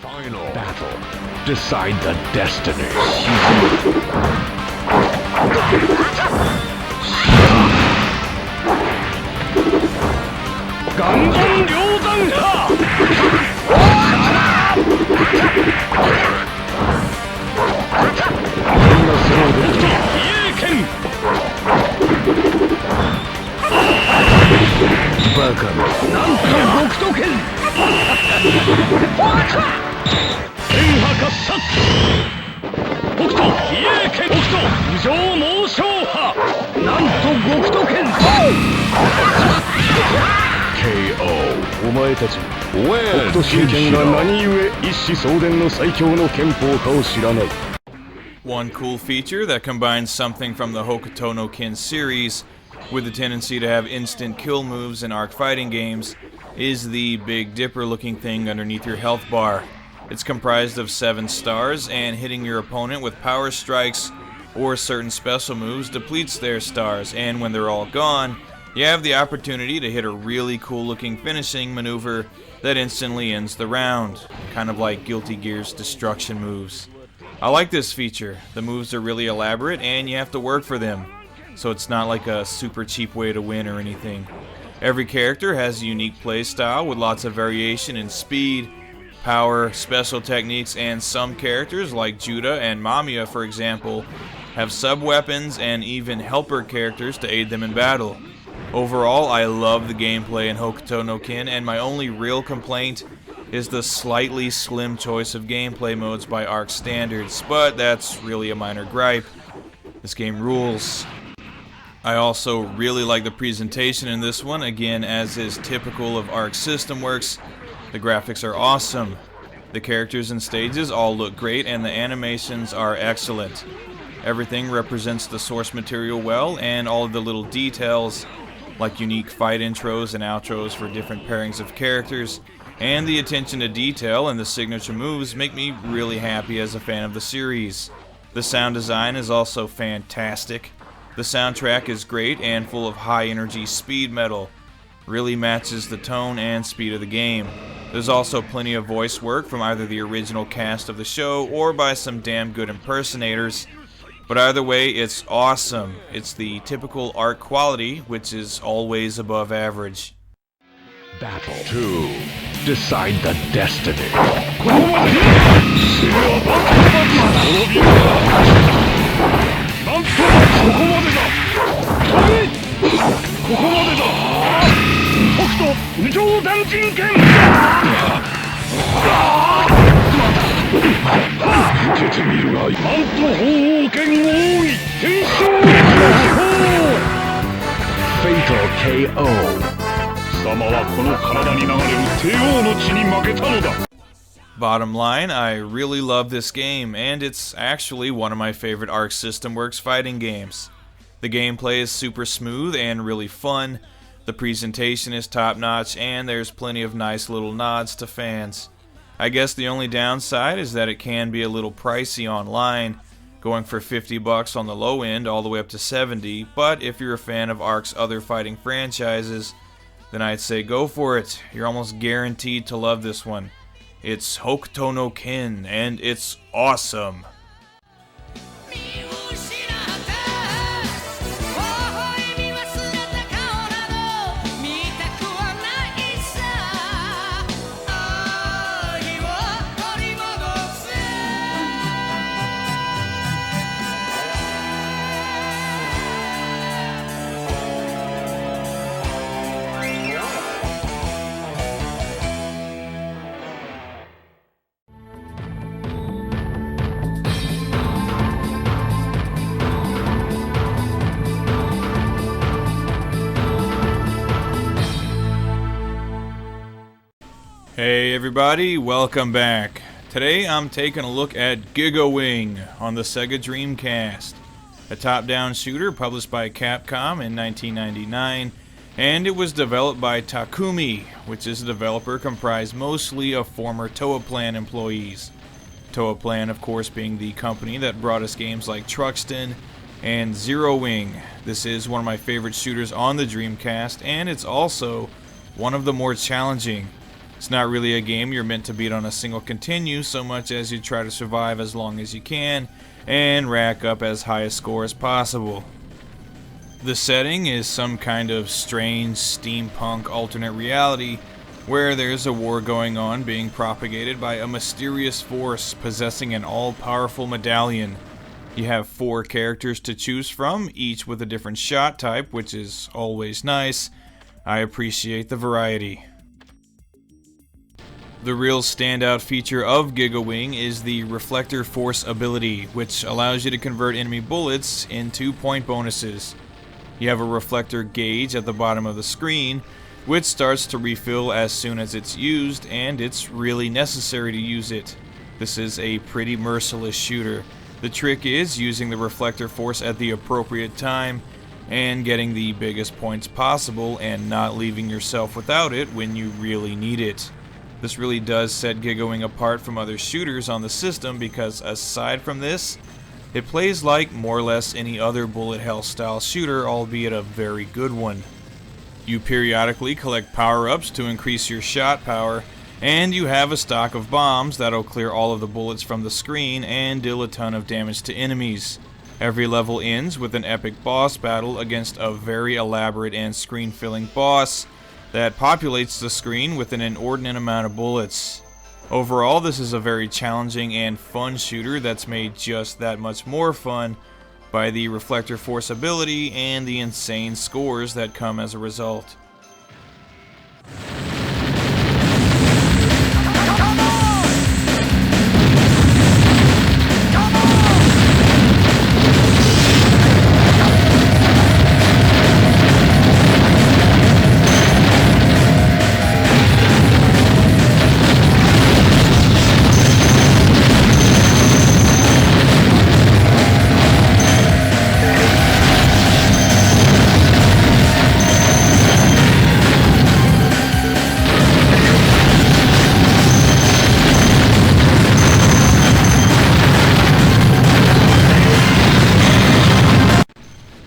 Final battle. Decide the destiny. Gunbird KO お前たち北斗神拳が何故一子相伝の最強の拳法かを知らない。 One cool feature that combines something from the Hokuto No Ken series with the tendency to have instant kill moves in arc fighting games is the Big Dipper looking thing underneath your health bar. It's comprised of 7 stars, and hitting your opponent with power strikes or certain special moves depletes their stars, and when they're all gone, you have the opportunity to hit a really cool looking finishing maneuver that instantly ends the round, kind of like Guilty Gear's destruction moves. I like this feature. The moves are really elaborate and you have to work for them, so it's not like a super cheap way to win or anything. Every character has a unique play style with lots of variation in speed, power, special techniques, and some characters like Jure and Mamiya, for example, have sub-weapons and even helper characters to aid them in battle. Overall, I love the gameplay in Hokuto no Ken, and my only real complaint is the slightly slim choice of gameplay modes by ARC standards, but that's really a minor gripe. This game rules. I also really like the presentation in this one, again as is typical of ARC System Works. The graphics are awesome. The characters and stages all look great and the animations are excellent. Everything represents the source material well, and all of the little details, like unique fight intros and outros for different pairings of characters, and the attention to detail and the signature moves make me really happy as a fan of the series. The sound design is also fantastic. The soundtrack is great and full of high energy speed metal. Really matches the tone and speed of the game. There's also plenty of voice work from either the original cast of the show or by some damn good impersonators. But either way, it's awesome. It's the typical ARC quality, which is always above average. Battle 2. Decide the destiny. Fatal KO. Bottom line, I really love this game, and it's actually one of my favorite ARC System Works fighting games. The gameplay is super smooth and really fun, the presentation is top-notch, and there's plenty of nice little nods to fans. I guess the only downside is that it can be a little pricey online, going for $50 on the low end all the way up to $70, but if you're a fan of ARC's other fighting franchises, then I'd say go for it. You're almost guaranteed to love this one. It's Hokuto no Ken, and it's awesome. 見失った微笑み忘れた顔など見たくはないさ愛を取り戻せ Hey everybody, welcome back. Today I'm taking a look at Giga Wing on the Sega Dreamcast, a top-down shooter published by Capcom in 1999, and it was developed by Takumi, which is a developer comprised mostly of former Toaplan employees. Toaplan, of course, being the company that brought us games like Truxton and Zero Wing. This is one of my favorite shooters on the Dreamcast, and it's also one of the more challenging. It's not really a game you're meant to beat on a single continue so much as you try to survive as long as you can and rack up as high a score as possible. The setting is some kind of strange steampunk alternate reality where there's a war going on being propagated by a mysterious force possessing an all-powerful medallion. You have 4 characters to choose from, each with a different shot type, which is always nice. I appreciate the variety. The real standout feature of Giga Wing is the Reflector Force ability, which allows you to convert enemy bullets into point bonuses. You have a reflector gauge at the bottom of the screen, which starts to refill as soon as it's used, and it's really necessary to use it. This is a pretty merciless shooter. The trick is using the Reflector Force at the appropriate time and getting the biggest points possible and not leaving yourself without it when you really need it. This really does set Giga Wing apart from other shooters on the system because aside from this, it plays like more or less any other bullet hell style shooter, albeit a very good one. You periodically collect power-ups to increase your shot power, and you have a stock of bombs that'll clear all of the bullets from the screen and deal a ton of damage to enemies. Every level ends with an epic boss battle against a very elaborate and screen-filling boss that populates the screen with an inordinate amount of bullets. Overall, this is a very challenging and fun shooter that's made just that much more fun by the Reflector Force ability and the insane scores that come as a result.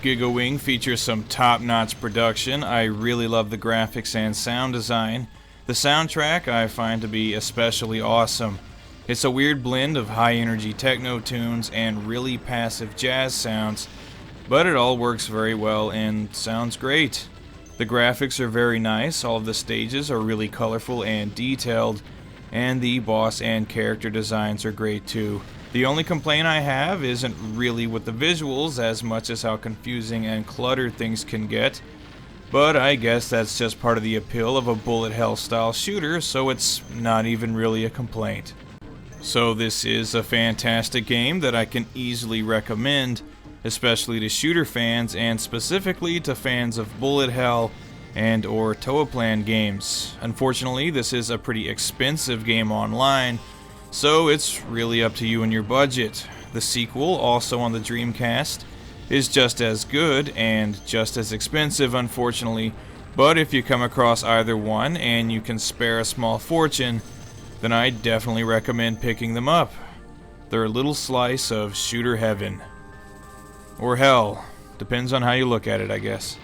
Giga Wing features some top-notch production. I really love the graphics and sound design. The soundtrack I find to be especially awesome. It's a weird blend of high-energy techno tunes and really passive jazz sounds, but it all works very well and sounds great. The graphics are very nice, all of the stages are really colorful and detailed, and the boss and character designs are great too. The only complaint I have isn't really with the visuals as much as how confusing and cluttered things can get, but I guess that's just part of the appeal of a bullet hell style shooter, so it's not even really a complaint. So this is a fantastic game that I can easily recommend, especially to shooter fans and specifically to fans of bullet hell and or Toaplan games. Unfortunately, this is a pretty expensive game online, so it's really up to you and your budget. The sequel, also on the Dreamcast, is just as good and just as expensive, unfortunately, but if you come across either one and you can spare a small fortune, then I definitely recommend picking them up. They're a little slice of shooter heaven. Or hell. Depends on how you look at it, I guess.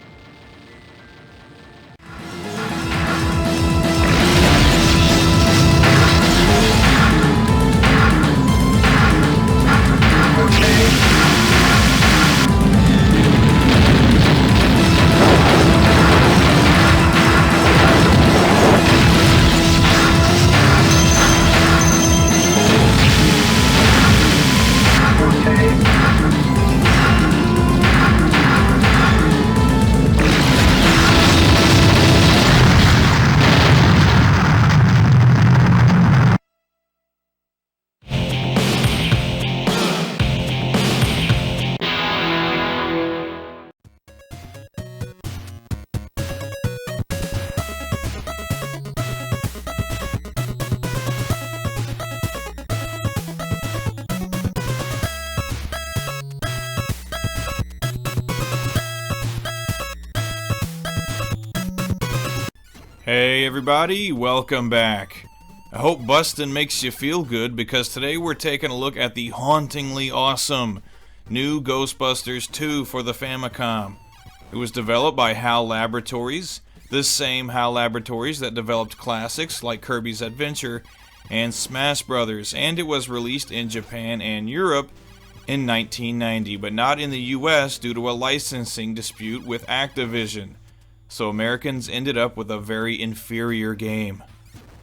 Hey everybody, welcome back. I hope bustin' makes you feel good because today we're taking a look at the hauntingly awesome new Ghostbusters 2 for the Famicom. It was developed by HAL Laboratories, the same HAL Laboratories that developed classics like Kirby's Adventure and Smash Brothers, and it was released in Japan and Europe in 1990, but not in the US due to a licensing dispute with Activision. So Americans ended up with a very inferior game.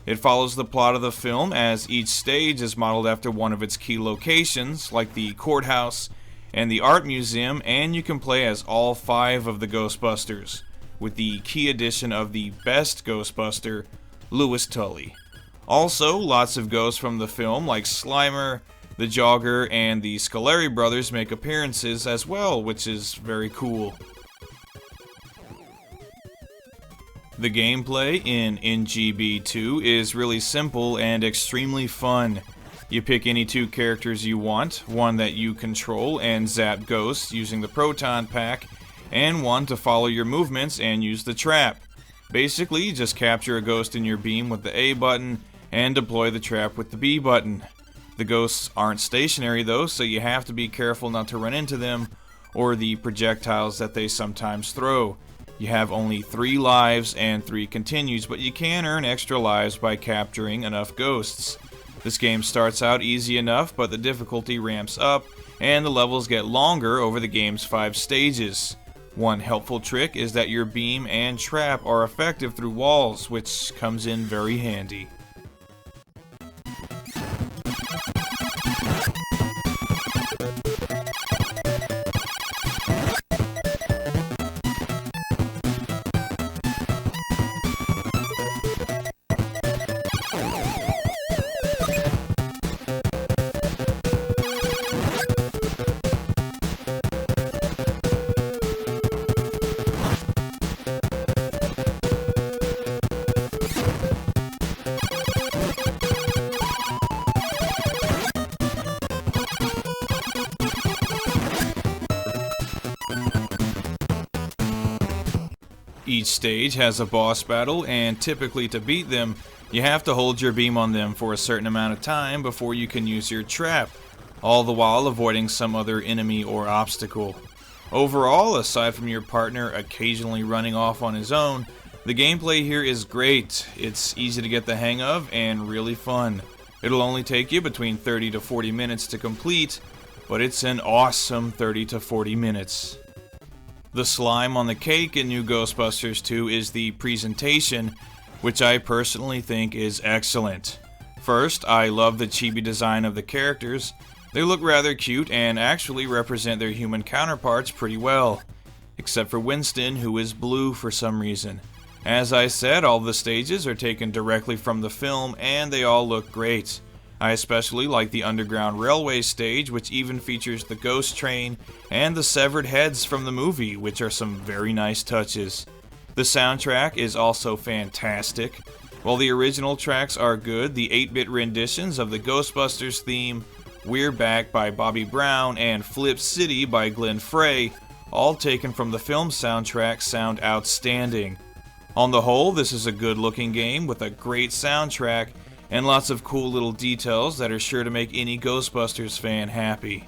It follows the plot of the film as each stage is modeled after one of its key locations, like the courthouse and the art museum, and you can play as all 5 of the Ghostbusters, with the key addition of the best Ghostbuster, Louis Tully. Also, lots of ghosts from the film like Slimer, the Jogger, and the Scoleri brothers make appearances as well, which is very cool. The gameplay in NGB2 is really simple and extremely fun. You pick any 2 characters you want, one that you control and zap ghosts using the proton pack, and one to follow your movements and use the trap. Basically, just capture a ghost in your beam with the A button and deploy the trap with the B button. The ghosts aren't stationary though, so you have to be careful not to run into them or the projectiles that they sometimes throw. You have only 3 lives and 3 continues, but you can earn extra lives by capturing enough ghosts. This game starts out easy enough, but the difficulty ramps up, and the levels get longer over the game's 5 stages. One helpful trick is that your beam and trap are effective through walls, which comes in very handy. Each stage has a boss battle, and typically to beat them, you have to hold your beam on them for a certain amount of time before you can use your trap, all the while avoiding some other enemy or obstacle. Overall, aside from your partner occasionally running off on his own, the gameplay here is great. It's easy to get the hang of and really fun. It'll only take you between 30 to 40 minutes to complete, but it's an awesome 30 to 40 minutes. The slime on the cake in New Ghostbusters 2 is the presentation, which I personally think is excellent. First, I love the chibi design of the characters. They look rather cute and actually represent their human counterparts pretty well, except for Winston, who is blue for some reason. As I said, all the stages are taken directly from the film and they all look great. I especially like the Underground Railway stage, which even features the ghost train and the severed heads from the movie, which are some very nice touches. The soundtrack is also fantastic. While the original tracks are good, the 8-bit renditions of the Ghostbusters theme, We're Back by Bobby Brown, and Flip City by Glenn Frey, all taken from the film soundtrack, sound outstanding. On the whole, this is a good-looking game with a great soundtrack and lots of cool little details that are sure to make any Ghostbusters fan happy.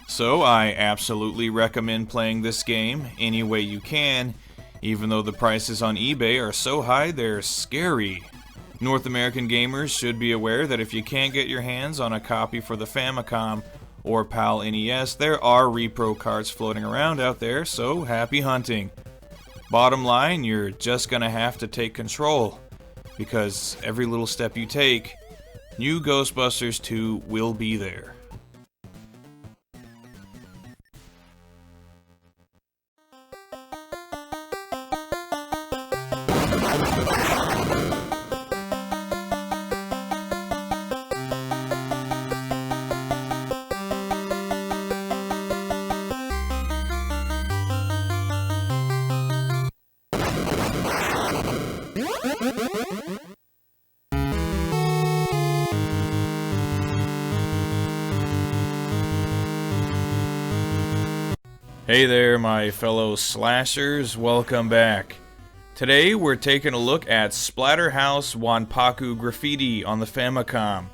So I absolutely recommend playing this game any way you can, even though the prices on eBay are so high they're scary. North American gamers should be aware that if you can't get your hands on a copy for the Famicom or PAL NES, there are repro cards floating around out there, so happy hunting. Bottom line, you're just gonna have to take control, because every little step you take, new Ghostbusters 2 will be there. Hey there, my fellow slashers, welcome back. Today we're taking a look at Splatterhouse Wanpaku Graffiti on the Famicom.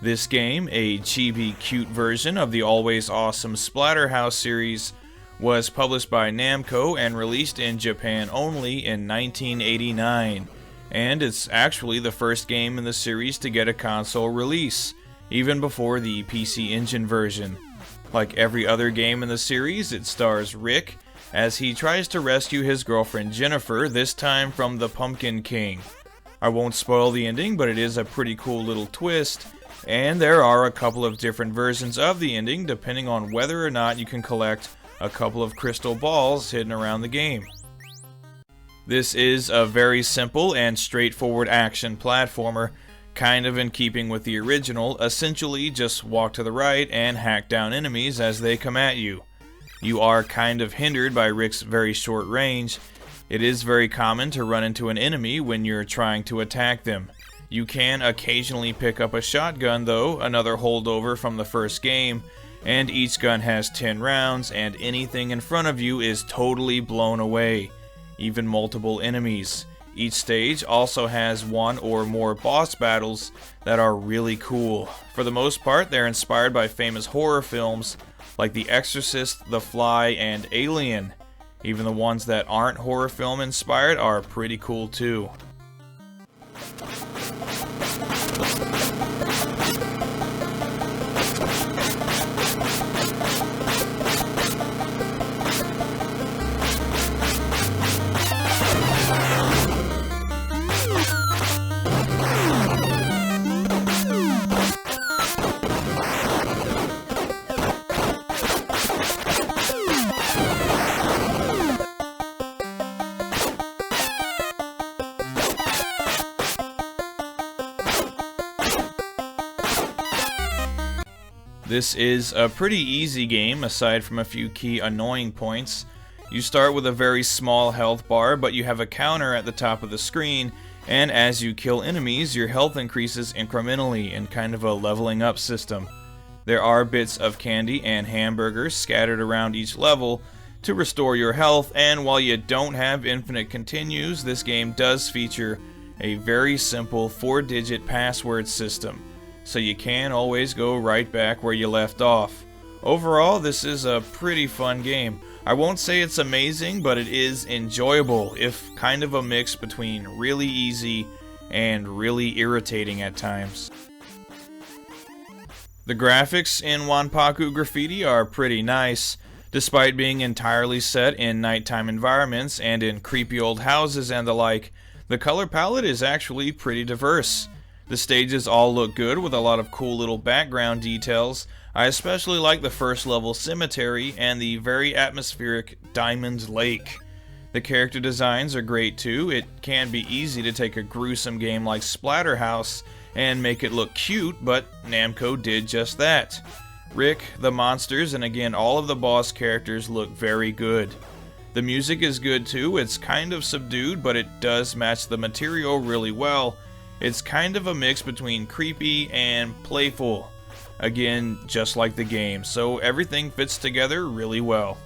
This game, a chibi cute version of the always awesome Splatterhouse series, was published by Namco and released in Japan only in 1989. And it's actually the first game in the series to get a console release, even before the PC Engine version. Like every other game in the series, it stars Rick as he tries to rescue his girlfriend Jennifer, this time from the Pumpkin King. I won't spoil the ending, but it is a pretty cool little twist, and there are a couple of different versions of the ending depending on whether or not you can collect a couple of crystal balls hidden around the game. This is a very simple and straightforward action platformer, kind of in keeping with the original. Essentially just walk to the right and hack down enemies as they come at you. You are kind of hindered by Rick's very short range. It is very common to run into an enemy when you're trying to attack them. You can occasionally pick up a shotgun though, another holdover from the first game, and each gun has 10 rounds and anything in front of you is totally blown away, even multiple enemies. Each stage also has one or more boss battles that are really cool. For the most part, they're inspired by famous horror films like The Exorcist, The Fly, and Alien. Even the ones that aren't horror film inspired are pretty cool too. This is a pretty easy game, aside from a few key annoying points. You start with a very small health bar, but you have a counter at the top of the screen, and as you kill enemies, your health increases incrementally in kind of a leveling up system. There are bits of candy and hamburgers scattered around each level to restore your health, and while you don't have infinite continues, this game does feature a very simple 4-digit password system, so you can always go right back where you left off. Overall, this is a pretty fun game. I won't say it's amazing, but it is enjoyable, if kind of a mix between really easy and really irritating at times. The graphics in Wanpaku Graffiti are pretty nice. Despite being entirely set in nighttime environments and in creepy old houses and the like, the color palette is actually pretty diverse. The stages all look good with a lot of cool little background details. I especially like the first level cemetery and the very atmospheric Diamond Lake. The character designs are great too. It can be easy to take a gruesome game like Splatterhouse and make it look cute, but Namco did just that. Rick, the monsters, and again all of the boss characters look very good. The music is good too. It's kind of subdued, but it does match the material really well. It's kind of a mix between creepy and playful. Again, just like the game, so everything fits together really well.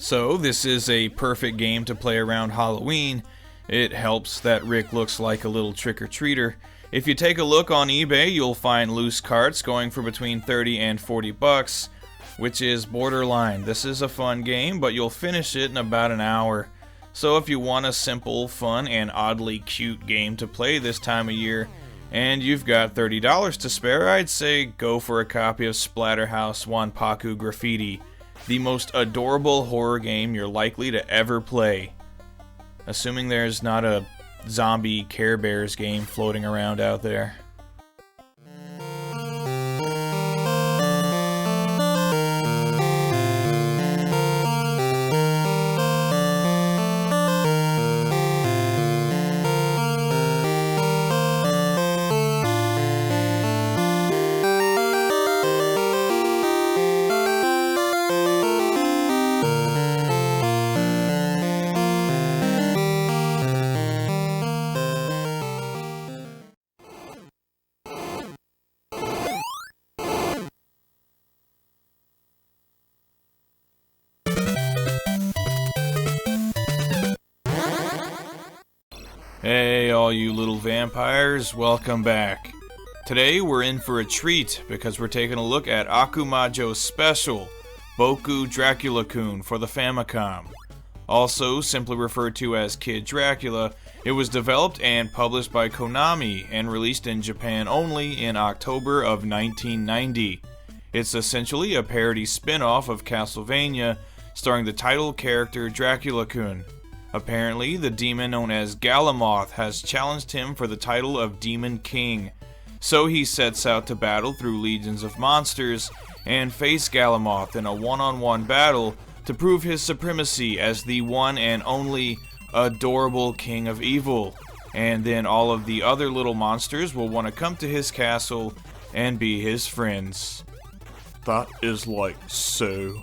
So this is a perfect game to play around Halloween. It helps that Rick looks like a little trick-or-treater. If you take a look on eBay, you'll find loose carts going for between 30 and 40 bucks, which is borderline. This is a fun game, but you'll finish it in about an hour. So if you want a simple, fun, and oddly cute game to play this time of year, and you've got $30 to spare, I'd say go for a copy of Splatterhouse Wanpaku Graffiti, the most adorable horror game you're likely to ever play. Assuming there's not a zombie Care Bears game floating around out there. Hey, all you little vampires, welcome back. Today we're in for a treat because we're taking a look at Akumajo's Special, Boku Dracula-kun for the Famicom. Also simply referred to as Kid Dracula, it was developed and published by Konami and released in Japan only in October of 1990. It's essentially a parody spin-off of Castlevania, starring the title character Dracula-kun. Apparently, the demon known as Galamoth has challenged him for the title of Demon King. So he sets out to battle through legions of monsters and face Galamoth in a one-on-one battle to prove his supremacy as the one and only adorable King of Evil. And then all of the other little monsters will want to come to his castle and be his friends. That is like so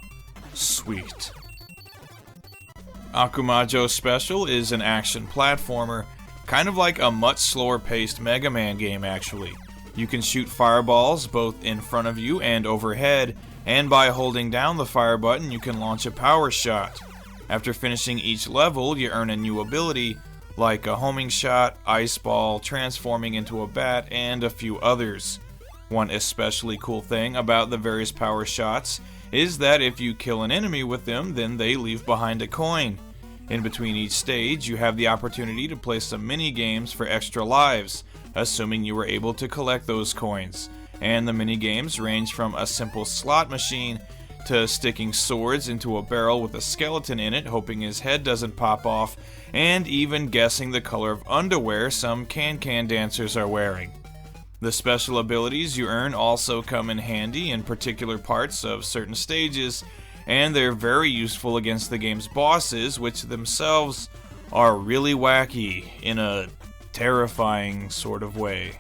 sweet. Akumajo Special is an action platformer, kind of like a much slower paced Mega Man game actually. You can shoot fireballs both in front of you and overhead, and by holding down the fire button you can launch a power shot. After finishing each level you earn a new ability, like a homing shot, ice ball, transforming into a bat, and a few others. One especially cool thing about the various power shots is that if you kill an enemy with them, then they leave behind a coin. In between each stage, you have the opportunity to play some mini games for extra lives, assuming you were able to collect those coins. And the mini games range from a simple slot machine to sticking swords into a barrel with a skeleton in it, hoping his head doesn't pop off, and even guessing the color of underwear some can-can dancers are wearing. The special abilities you earn also come in handy in particular parts of certain stages, and they're very useful against the game's bosses, which themselves are really wacky in a terrifying sort of way.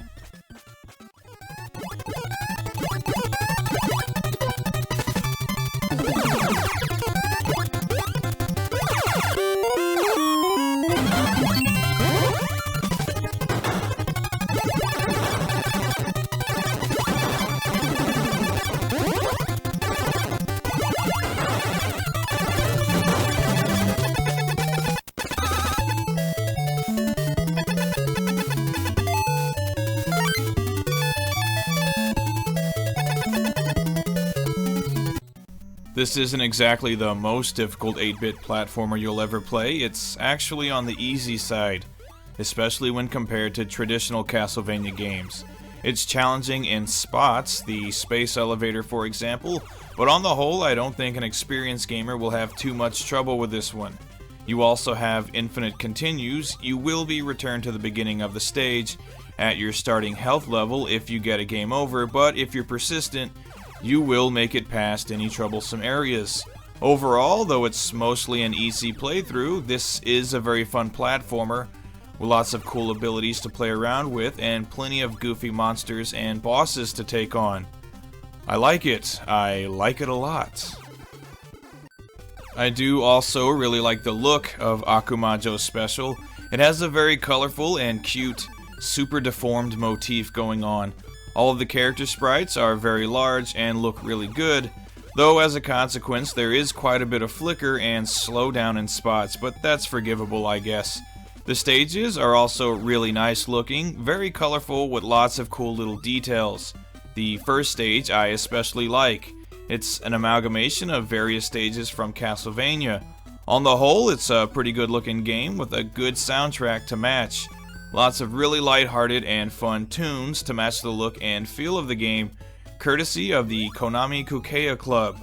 This isn't exactly the most difficult 8-bit platformer you'll ever play. It's actually on the easy side, especially when compared to traditional Castlevania games. It's challenging in spots, the space elevator for example, but on the whole I don't think an experienced gamer will have too much trouble with this one. You also have infinite continues. You will be returned to the beginning of the stage at your starting health level if you get a game over, but if you're persistent, you will make it past any troublesome areas. Overall, though it's mostly an easy playthrough, this is a very fun platformer with lots of cool abilities to play around with and plenty of goofy monsters and bosses to take on. I like it a lot. I do also really like the look of Akumajo's Special. It has a very colorful and cute, super deformed motif going on. All of the character sprites are very large and look really good, Though as a consequence there is quite a bit of flicker and slowdown in spots, but that's forgivable I guess. The stages are also really nice looking, very colorful with lots of cool little details. The first stage I especially like. It's an amalgamation of various stages from Castlevania. On the whole, it's a pretty good looking game with a good soundtrack to match. Lots of really lighthearted and fun tunes to match the look and feel of the game, courtesy of the Konami Kukeya Club.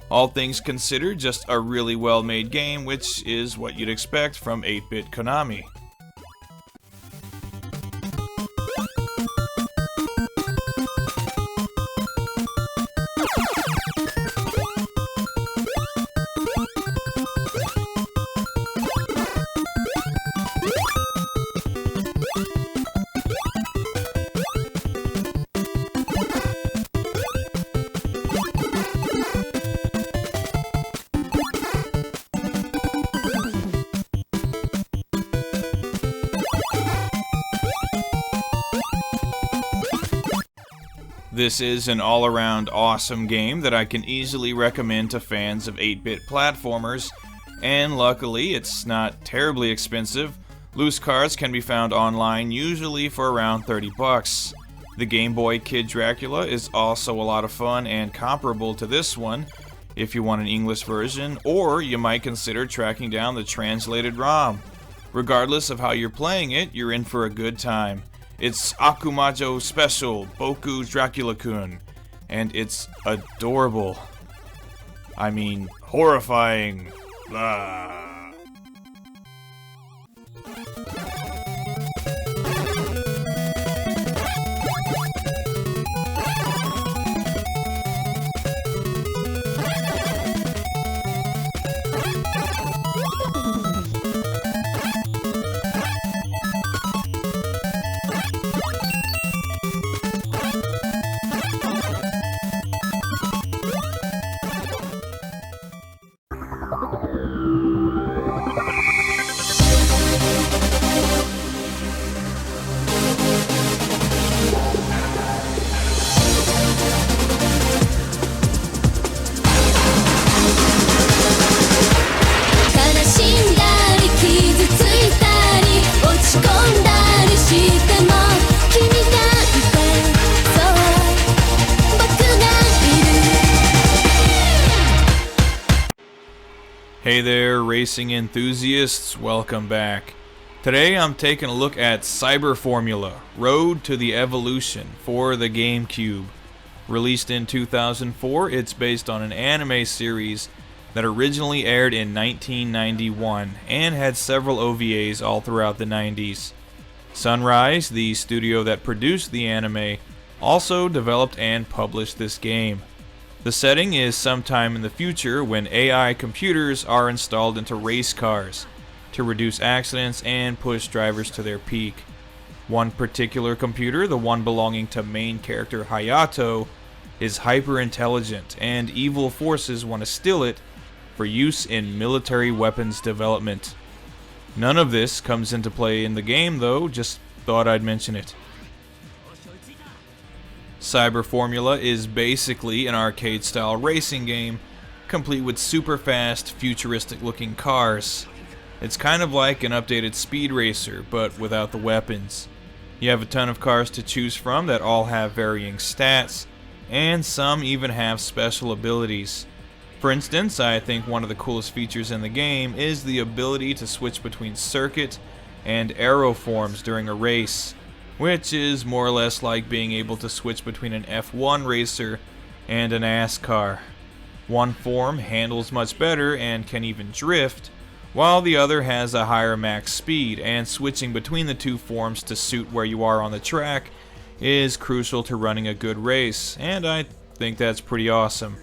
All things considered, just a really well made game, which is what you'd expect from 8-bit Konami. This is an all-around awesome game that I can easily recommend to fans of 8-bit platformers, and luckily it's not terribly expensive. Loose cards can be found online usually for around $30. The Game Boy Kid Dracula is also a lot of fun and comparable to this one if you want an English version, or you might consider tracking down the translated ROM. Regardless of how you're playing it, you're in for a good time. It's Akumajo Special, Boku Dracula-kun, and it's adorable. I mean, horrifying. Blah. Hey there, racing enthusiasts, welcome back. Today I'm taking a look at Cyber Formula, Road to the Evolution for the GameCube. Released in 2004, it's based on an anime series that originally aired in 1991 and had several OVAs all throughout the 90s. Sunrise, the studio that produced the anime, also developed and published this game. The setting is sometime in the future when AI computers are installed into race cars to reduce accidents and push drivers to their peak. One particular computer, the one belonging to main character Hayato, is hyper-intelligent and evil forces want to steal it for use in military weapons development. None of this comes into play in the game though, just thought I'd mention it. Cyber Formula is basically an arcade-style racing game, complete with super fast, futuristic-looking cars. It's kind of like an updated Speed Racer, but without the weapons. You have a ton of cars to choose from that all have varying stats, and some even have special abilities. For instance, I think one of the coolest features in the game is the ability to switch between circuit and aero forms during a race, which is more or less like being able to switch between an F1 racer and an NASCAR. One form handles much better and can even drift, while the other has a higher max speed, and switching between the two forms to suit where you are on the track is crucial to running a good race, and I think that's pretty awesome.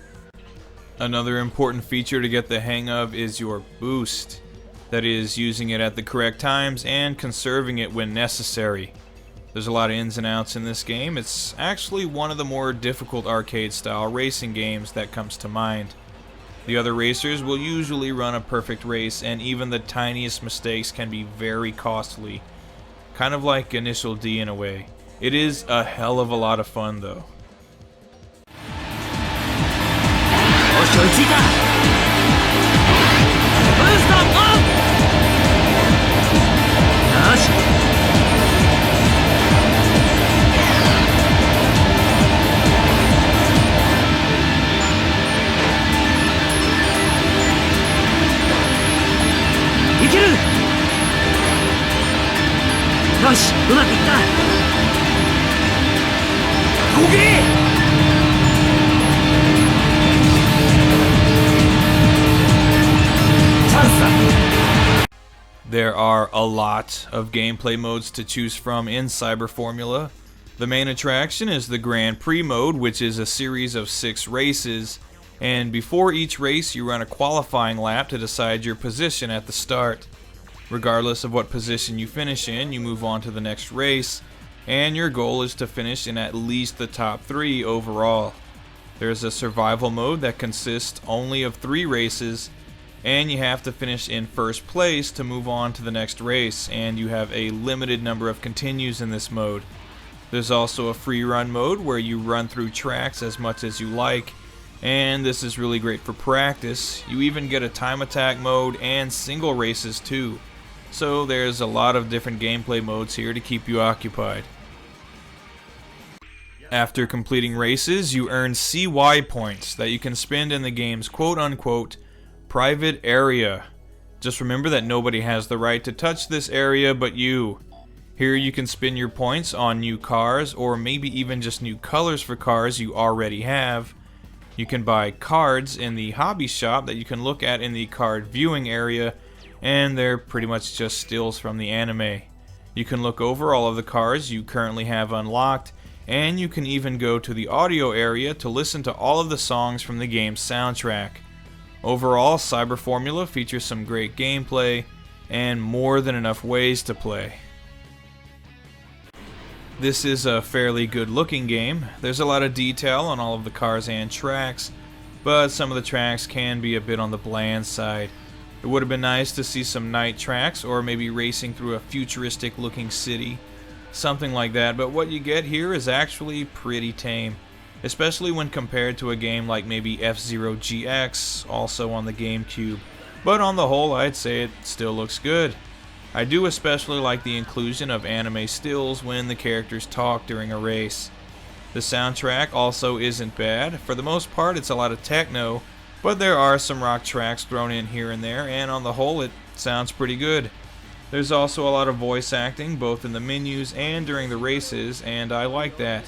Another important feature to get the hang of is your boost, that is, using it at the correct times and conserving it when necessary. There's a lot of ins and outs in this game. It's actually one of the more difficult arcade-style racing games that comes to mind. The other racers will usually run a perfect race, and even the tiniest mistakes can be very costly. Kind of like Initial D in a way. It is a hell of a lot of fun though. 追いついた。ブーストオン。よし。いける。よし、うまくいった。こげ。There are a lot of gameplay modes to choose from in Cyber Formula. The main attraction is the Grand Prix mode, which is a series of 6 races, and before each race you run a qualifying lap to decide your position at the start. Regardless of what position you finish in, you move on to the next race, and your goal is to finish in at least the top 3 overall. There's a survival mode that consists only of 3 races, and you have to finish in first place to move on to the next race, and you have a limited number of continues in this mode. There's also a free run mode where you run through tracks as much as you like, and this is really great for practice. You even get a time attack mode and single races too. So there's a lot of different gameplay modes here to keep you occupied. After completing races, you earn CY points that you can spend in the game's quote-unquote private area. Just remember that nobody has the right to touch this area but you. Here you can spend your points on new cars, or maybe even just new colors for cars you already have. You can buy cards in the hobby shop that you can look at in the card viewing area, and they're pretty much just stills from the anime. You can look over all of the cars you currently have unlocked, and you can even go to the audio area to listen to all of the songs from the game's soundtrack. Overall, Cyber Formula features some great gameplay and more than enough ways to play. This is a fairly good looking game. There's a lot of detail on all of the cars and tracks, but some of the tracks can be a bit on the bland side. It would have been nice to see some night tracks, or maybe racing through a futuristic looking city. Something like that, but what you get here is actually pretty tame. Especially when compared to a game like maybe F-Zero GX, also on the GameCube. But on the whole, I'd say it still looks good. I do especially like the inclusion of anime stills when the characters talk during a race. The soundtrack also isn't bad. For the most part, it's a lot of techno, but there are some rock tracks thrown in here and there, and on the whole, it sounds pretty good. There's also a lot of voice acting, both in the menus and during the races, and I like that.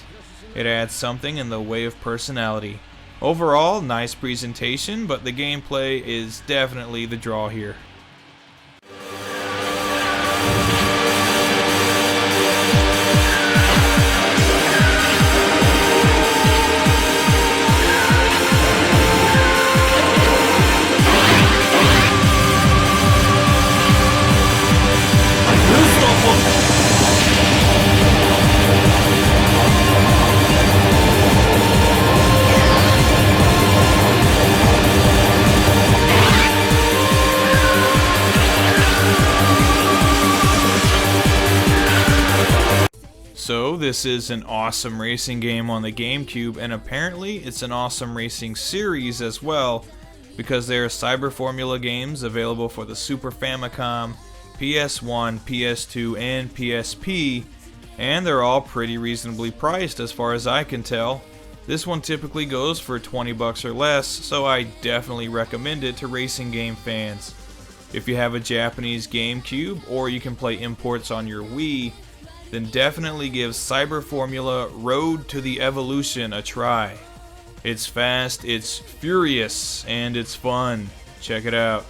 It adds something in the way of personality. Overall, nice presentation, but the gameplay is definitely the draw here. So this is an awesome racing game on the GameCube, and apparently it's an awesome racing series as well, because there are Cyber Formula games available for the Super Famicom, PS1, PS2, and PSP, and they're all pretty reasonably priced as far as I can tell. This one typically goes for 20 bucks or less, so I definitely recommend it to racing game fans. If you have a Japanese GameCube, or you can play imports on your Wii, then definitely give Cyber Formula Road to the Evolution a try. It's fast, it's furious, and it's fun. Check it out.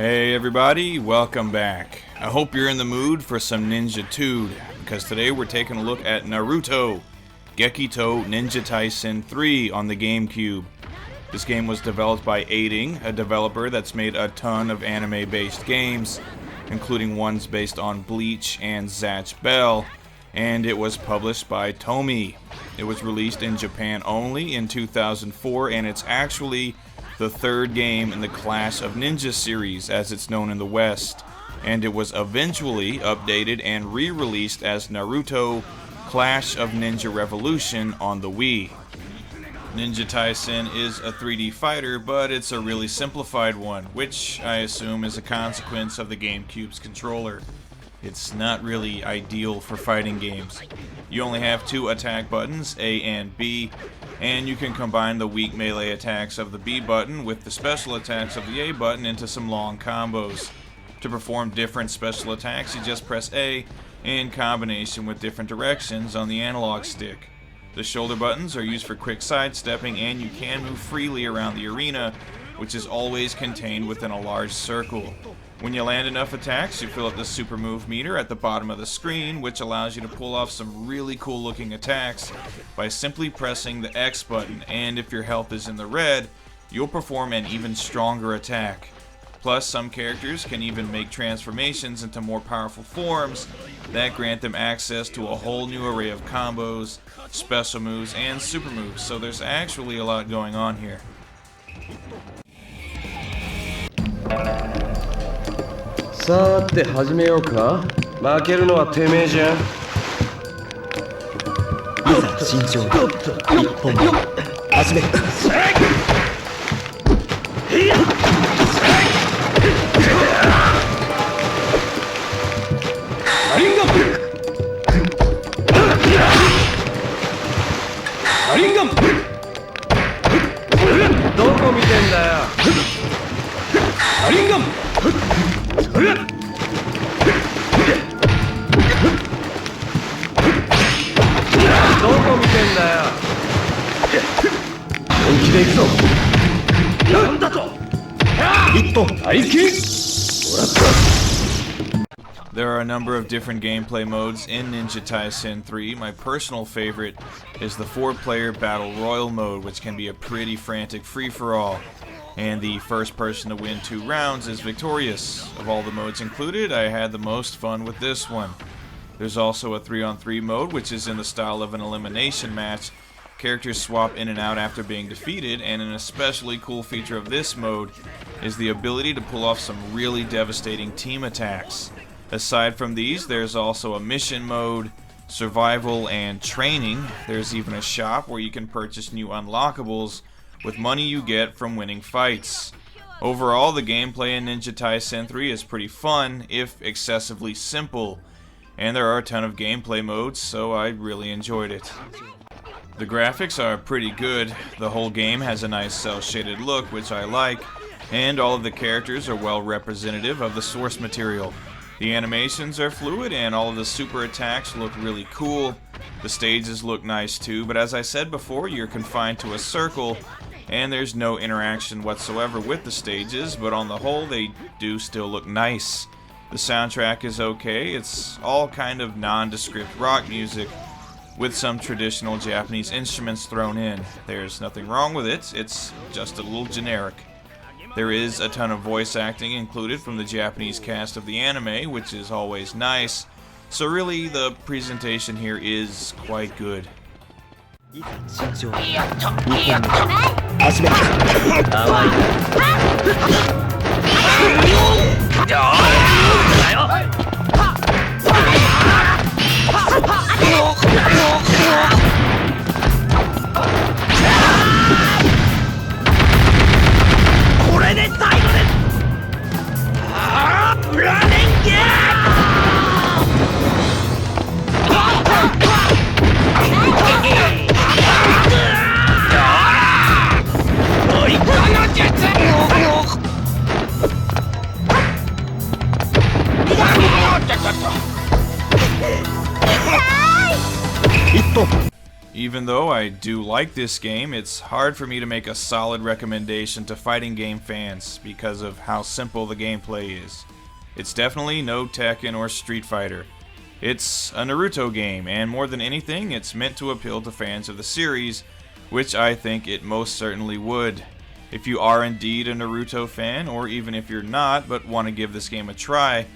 Hey everybody, welcome back. I hope you're in the mood for some Ninja Tude, because today we're taking a look at Naruto Gekitou Ninja Taisen 3 on the GameCube. This game was developed by Aiding, a developer that's made a ton of anime-based games, including ones based on Bleach and Zatch Bell, and it was published by Tomy. It was released in Japan only in 2004, and it's actually the third game in the Clash of Ninja series, as it's known in the West, and it was eventually updated and re-released as Naruto Clash of Ninja Revolution on the Wii. Ninja Taisen is a 3D fighter, but it's a really simplified one, which I assume is a consequence of the GameCube's controller. It's not really ideal for fighting games. You only have two attack buttons, A and B, and you can combine the weak melee attacks of the B button with the special attacks of the A button into some long combos. To perform different special attacks, you just press A in combination with different directions on the analog stick. The shoulder buttons are used for quick sidestepping, and you can move freely around the arena, which is always contained within a large circle. When you land enough attacks, you fill up the super move meter at the bottom of the screen, which allows you to pull off some really cool looking attacks by simply pressing the X button, and if your health is in the red, you'll perform an even stronger attack. Plus, some characters can even make transformations into more powerful forms that grant them access to a whole new array of combos, special moves, and super moves, so there's actually a lot going on here. さて始めようか。負けるのはてめえじゃん。いざ慎重に一本目始める。どこ見てんだよ。どこ見てんだよ。本気で行くぞ。なんだと。一本ありきり。もらった。There are a number of different gameplay modes in Ninja Taisen 3. My personal favorite is the 4-player Battle Royal mode, which can be a pretty frantic free-for-all. And the first person to win 2 rounds is victorious. Of all the modes included, I had the most fun with this one. There's also a 3-on-3 mode, which is in the style of an elimination match. Characters swap in and out after being defeated, and an especially cool feature of this mode is the ability to pull off some really devastating team attacks. Aside from these, there's also a mission mode, survival, and training. There's even a shop where you can purchase new unlockables with money you get from winning fights. Overall, the gameplay in Ninja Taisen 3 is pretty fun, if excessively simple, and there are a ton of gameplay modes, so I really enjoyed it. The graphics are pretty good. The whole game has a nice cel-shaded look, which I like, and all of the characters are well representative of the source material. The animations are fluid, and all of the super attacks look really cool. The stages look nice too, but as I said before, you're confined to a circle, and there's no interaction whatsoever with the stages, but on the whole, they do still look nice. The soundtrack is okay. It's all kind of nondescript rock music, with some traditional Japanese instruments thrown in. There's nothing wrong with it, it's just a little generic. There is a ton of voice acting included from the Japanese cast of the anime, which is always nice, so really the presentation here is quite good. いざ慎重に2本目始める。甘いこれで最後です。ラーメンゲ Even though I do like this game, it's hard for me to make a solid recommendation to fighting game fans because of how simple the gameplay is. It's definitely no Tekken or Street Fighter. It's a Naruto game, and more than anything, it's meant to appeal to fans of the series, which I think it most certainly would. If you are indeed a Naruto fan, or even if you're not but want to give this game a try,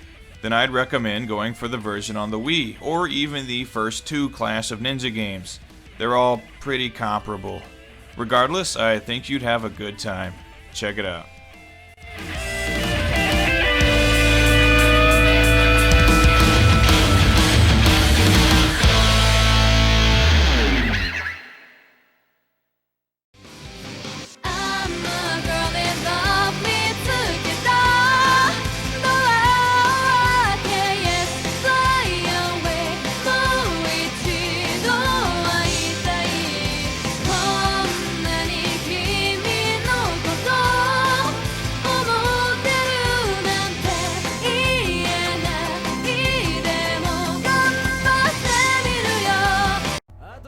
then I'd recommend going for the version on the Wii, or even the first two Clash of Ninja games. They're all pretty comparable. Regardless, I think you'd have a good time. Check it out.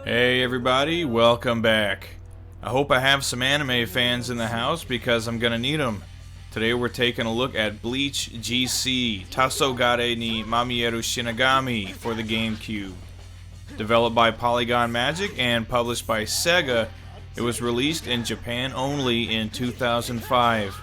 Hey everybody, welcome back. I hope I have some anime fans in the house because I'm gonna need them. Today we're taking a look at Bleach GC, Tasogare ni Mamieru Shinigami for the GameCube. Developed by Polygon Magic and published by Sega, it was released in Japan only in 2005.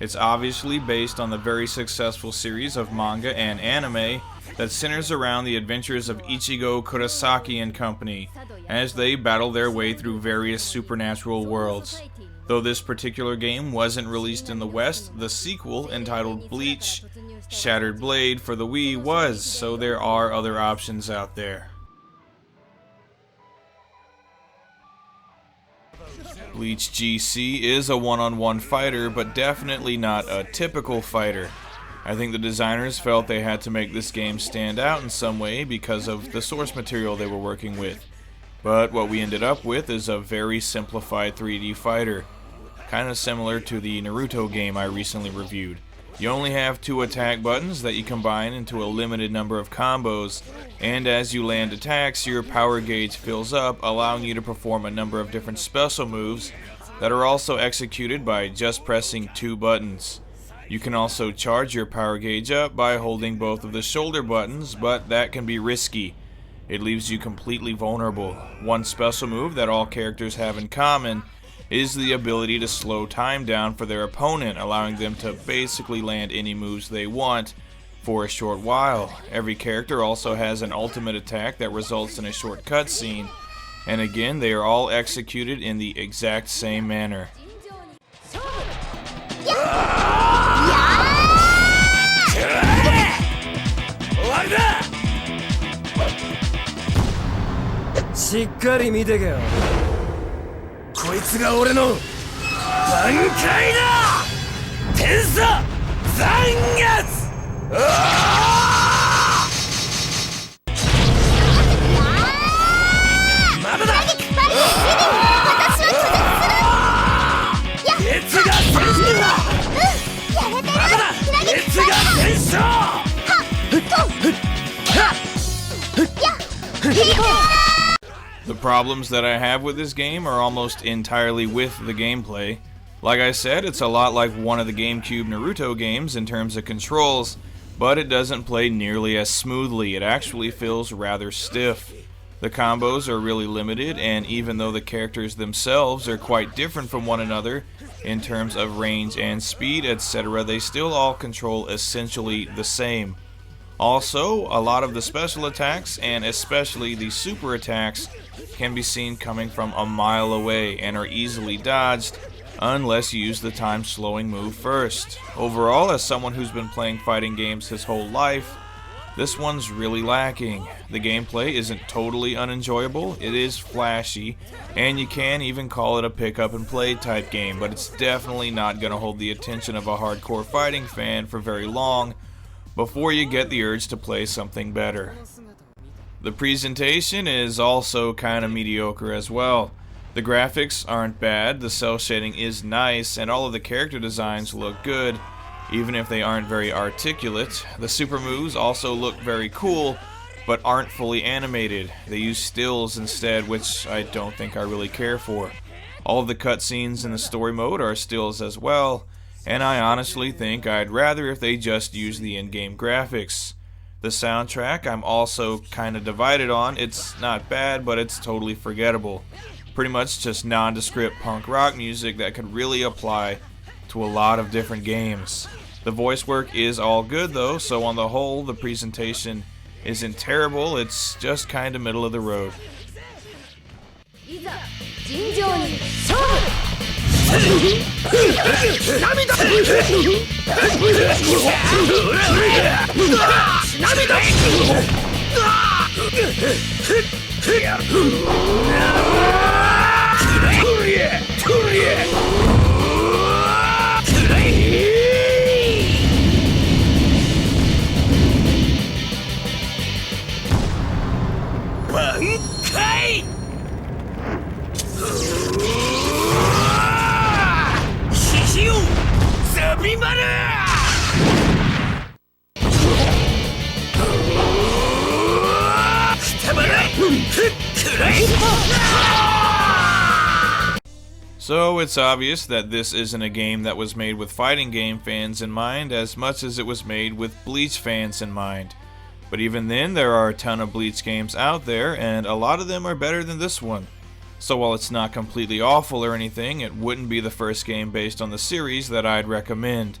It's obviously based on the very successful series of manga and anime that centers around the adventures of Ichigo Kurosaki and company as they battle their way through various supernatural worlds. Though this particular game wasn't released in the West, the sequel, entitled Bleach Shattered Blade for the Wii, was, so there are other options out there. Bleach GC is a one-on-one fighter, but definitely not a typical fighter. I think the designers felt they had to make this game stand out in some way because of the source material they were working with. But what we ended up with is a very simplified 3D fighter, kind of similar to the Naruto game I recently reviewed. You only have 2 attack buttons that you combine into a limited number of combos, and as you land attacks, your power gauge fills up, allowing you to perform a number of different special moves that are also executed by just pressing 2 buttons. You can also charge your power gauge up by holding both of the shoulder buttons, but that can be risky. It leaves you completely vulnerable. One special move that all characters have in common is the ability to slow time down for their opponent, allowing them to basically land any moves they want for a short while. Every character also has an ultimate attack that results in a short cutscene, and again, they are all executed in the exact same manner. The problems that I have with this game are almost entirely with the gameplay. Like I said, it's a lot like one of the GameCube Naruto games in terms of controls, but it doesn't play nearly as smoothly. It actually feels rather stiff. The combos are really limited, and even though the characters themselves are quite different from one another in terms of range and speed, etc., they still all control essentially the same. Also, a lot of the special attacks, and especially the super attacks, can be seen coming from a mile away and are easily dodged unless you use the time slowing move first. Overall, as someone who's been playing fighting games his whole life, this one's really lacking. The gameplay isn't totally unenjoyable, it is flashy, and you can even call it a pick up and play type game, but it's definitely not going to hold the attention of a hardcore fighting fan for very long before you get the urge to play something better. The presentation is also kind of mediocre as well. The graphics aren't bad, the cel shading is nice, and all of the character designs look good, even if they aren't very articulate. The super moves also look very cool, but aren't fully animated. They use stills instead, which I don't think I really care for. All of the cutscenes in the story mode are stills as well, and I honestly think I'd rather if they just use the in-game graphics. The soundtrack I'm also kinda divided on. It's not bad, but it's totally forgettable. Pretty much just nondescript punk rock music that could really apply to a lot of different games. The voice work is all good though, so on the whole, the presentation isn't terrible, it's just kinda middle of the road. So it's obvious that this isn't a game that was made with fighting game fans in mind as much as it was made with Bleach fans in mind. But even then, there are a ton of Bleach games out there, and a lot of them are better than this one. So while it's not completely awful or anything, it wouldn't be the first game based on the series that I'd recommend.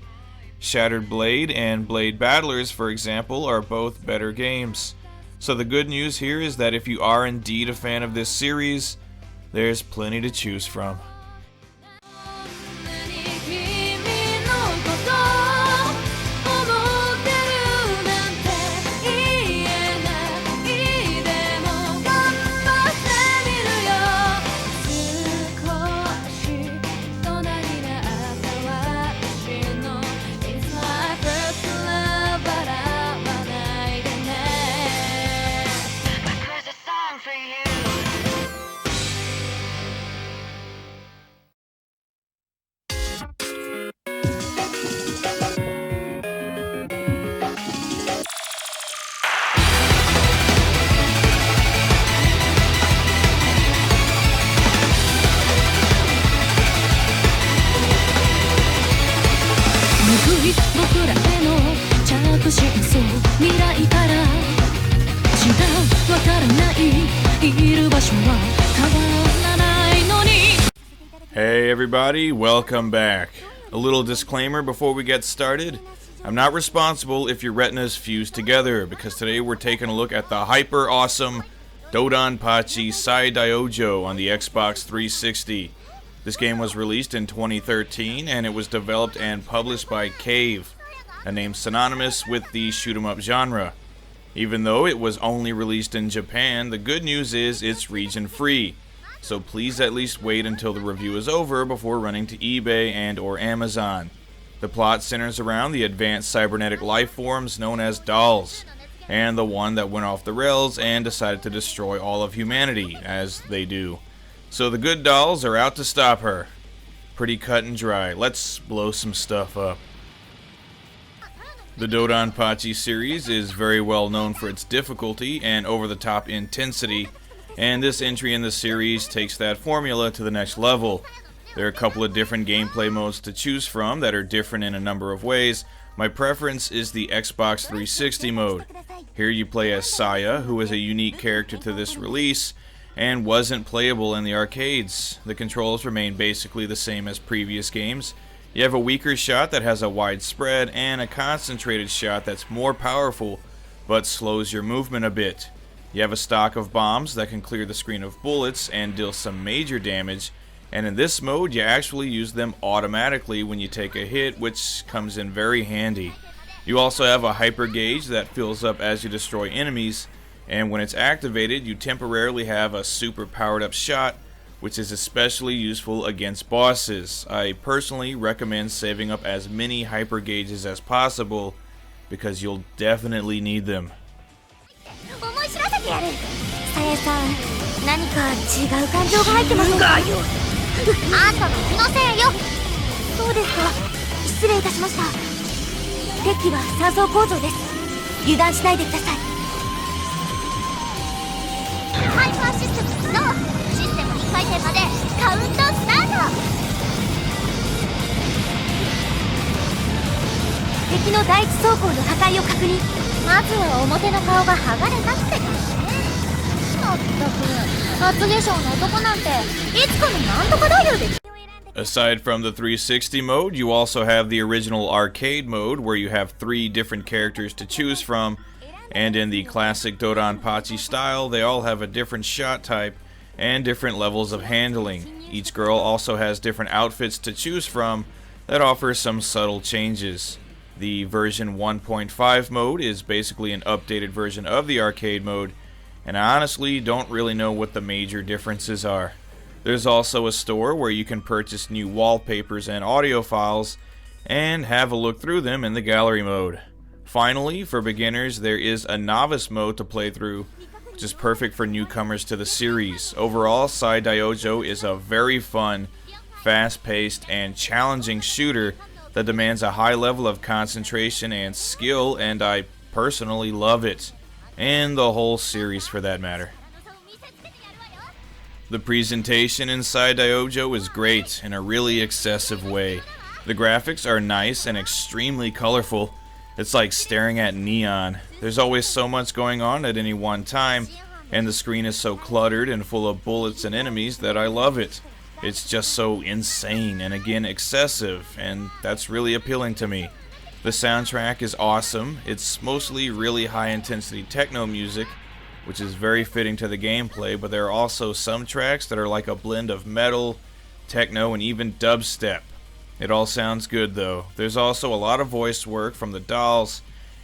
Shattered Blade and Blade Battlers, for example, are both better games. So the good news here is that if you are indeed a fan of this series, there's plenty to choose from. Hey everybody, welcome back. A little disclaimer before we get started. I'm not responsible if your retinas fuse together, because today we're taking a look at the hyper awesome Dodonpachi Saidaioujou on the Xbox 360. This game was released in 2013 and it was developed and published by Cave, a name synonymous with the shoot 'em up genre. Even though it was only released in Japan, the good news is it's region free. So please at least wait until the review is over before running to eBay and or Amazon. The plot centers around the advanced cybernetic life forms known as dolls, and the one that went off the rails and decided to destroy all of humanity, as they do. So the good dolls are out to stop her. Pretty cut and dry. Let's blow some stuff up. The Dodonpachi series is very well known for its difficulty and over-the-top intensity, and this entry in the series takes that formula to the next level. There are a couple of different gameplay modes to choose from that are different in a number of ways. My preference is the Xbox 360 mode. Here you play as Saya, who is a unique character to this release and wasn't playable in the arcades. The controls remain basically the same as previous games. You have a weaker shot that has a wide spread and a concentrated shot that's more powerful but slows your movement a bit. You have a stock of bombs that can clear the screen of bullets and deal some major damage, and in this mode you actually use them automatically when you take a hit, which comes in very handy. You also have a hyper gauge that fills up as you destroy enemies, and when it's activated you temporarily have a super powered up shot, which is especially useful against bosses. I personally recommend saving up as many hyper gauges as possible because you'll definitely need them. さやさん、何か違う感情が入ってませんか？あんたの気のせいよ。そうですか。失礼いたしました。敵機は3層構造です。油断しないでください。ハイパーシステムのシステム2回転までカウントスタート。敵の第一装甲の破壊を確認。まずは表の顔が剥がれたって感じね。まったく発言者の男なんていつかのなんとかだよで。Aside from the 360 mode, you also have the original arcade mode where you have 3 different characters to choose from, and in the classic Dodonpachi style, they all have a different shot type and different levels of handling. Each girl also has different outfits to choose from that offer some subtle changes. The version 1.5 mode is basically an updated version of the arcade mode, and I honestly don't really know what the major differences are. There's also a store where you can purchase new wallpapers and audio files and have a look through them in the gallery mode. Finally, for beginners, there is a novice mode to play through, which is perfect for newcomers to the series. Overall, Saidaioujou is a very fun, fast-paced, and challenging shooter that demands a high level of concentration and skill, and I personally love it, and the whole series for that matter. The presentation in Saidaioujou is great in a really excessive way. The graphics are nice and extremely colorful. It's like staring at neon. There's always so much going on at any one time, and the screen is so cluttered and full of bullets and enemies that I love it. It's just so insane and again excessive, and that's really appealing to me. The soundtrack is awesome. It's mostly really high intensity techno music, which is very fitting to the gameplay, but there are also some tracks that are like a blend of metal, techno, and even dubstep. It all sounds good though. There's also a lot of voice work from the dolls,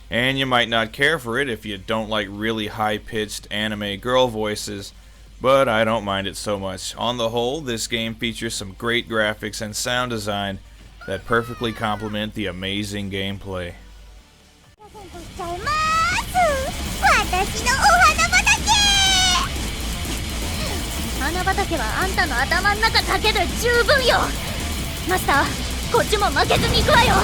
and you might not care for it if you don't like really high-pitched anime girl voices, but I don't mind it so much. On the whole, this game features some great graphics and sound design that perfectly complement the amazing gameplay. 私のお花畑。花畑はあんたの頭の中だけで十分よ。マスター、こっちも負けずに行くわよ。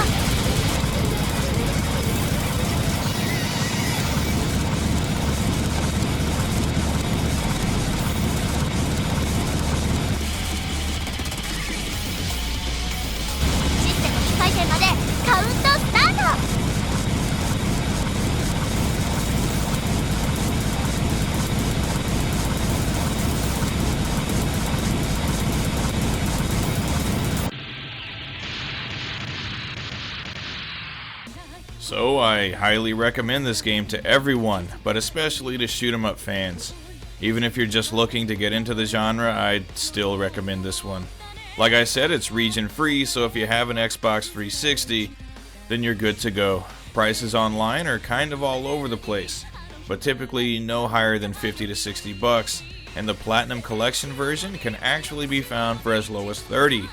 システム2回転までカウントスタート。So I highly recommend this game to everyone, but especially to shoot 'em up fans. Even if you're just looking to get into the genre, I'd still recommend this one. Like I said, it's region free, so if you have an Xbox 360, then you're good to go. Prices online are kind of all over the place, but typically no higher than 50 to 60 bucks, and the Platinum Collection version can actually be found for as low as 30.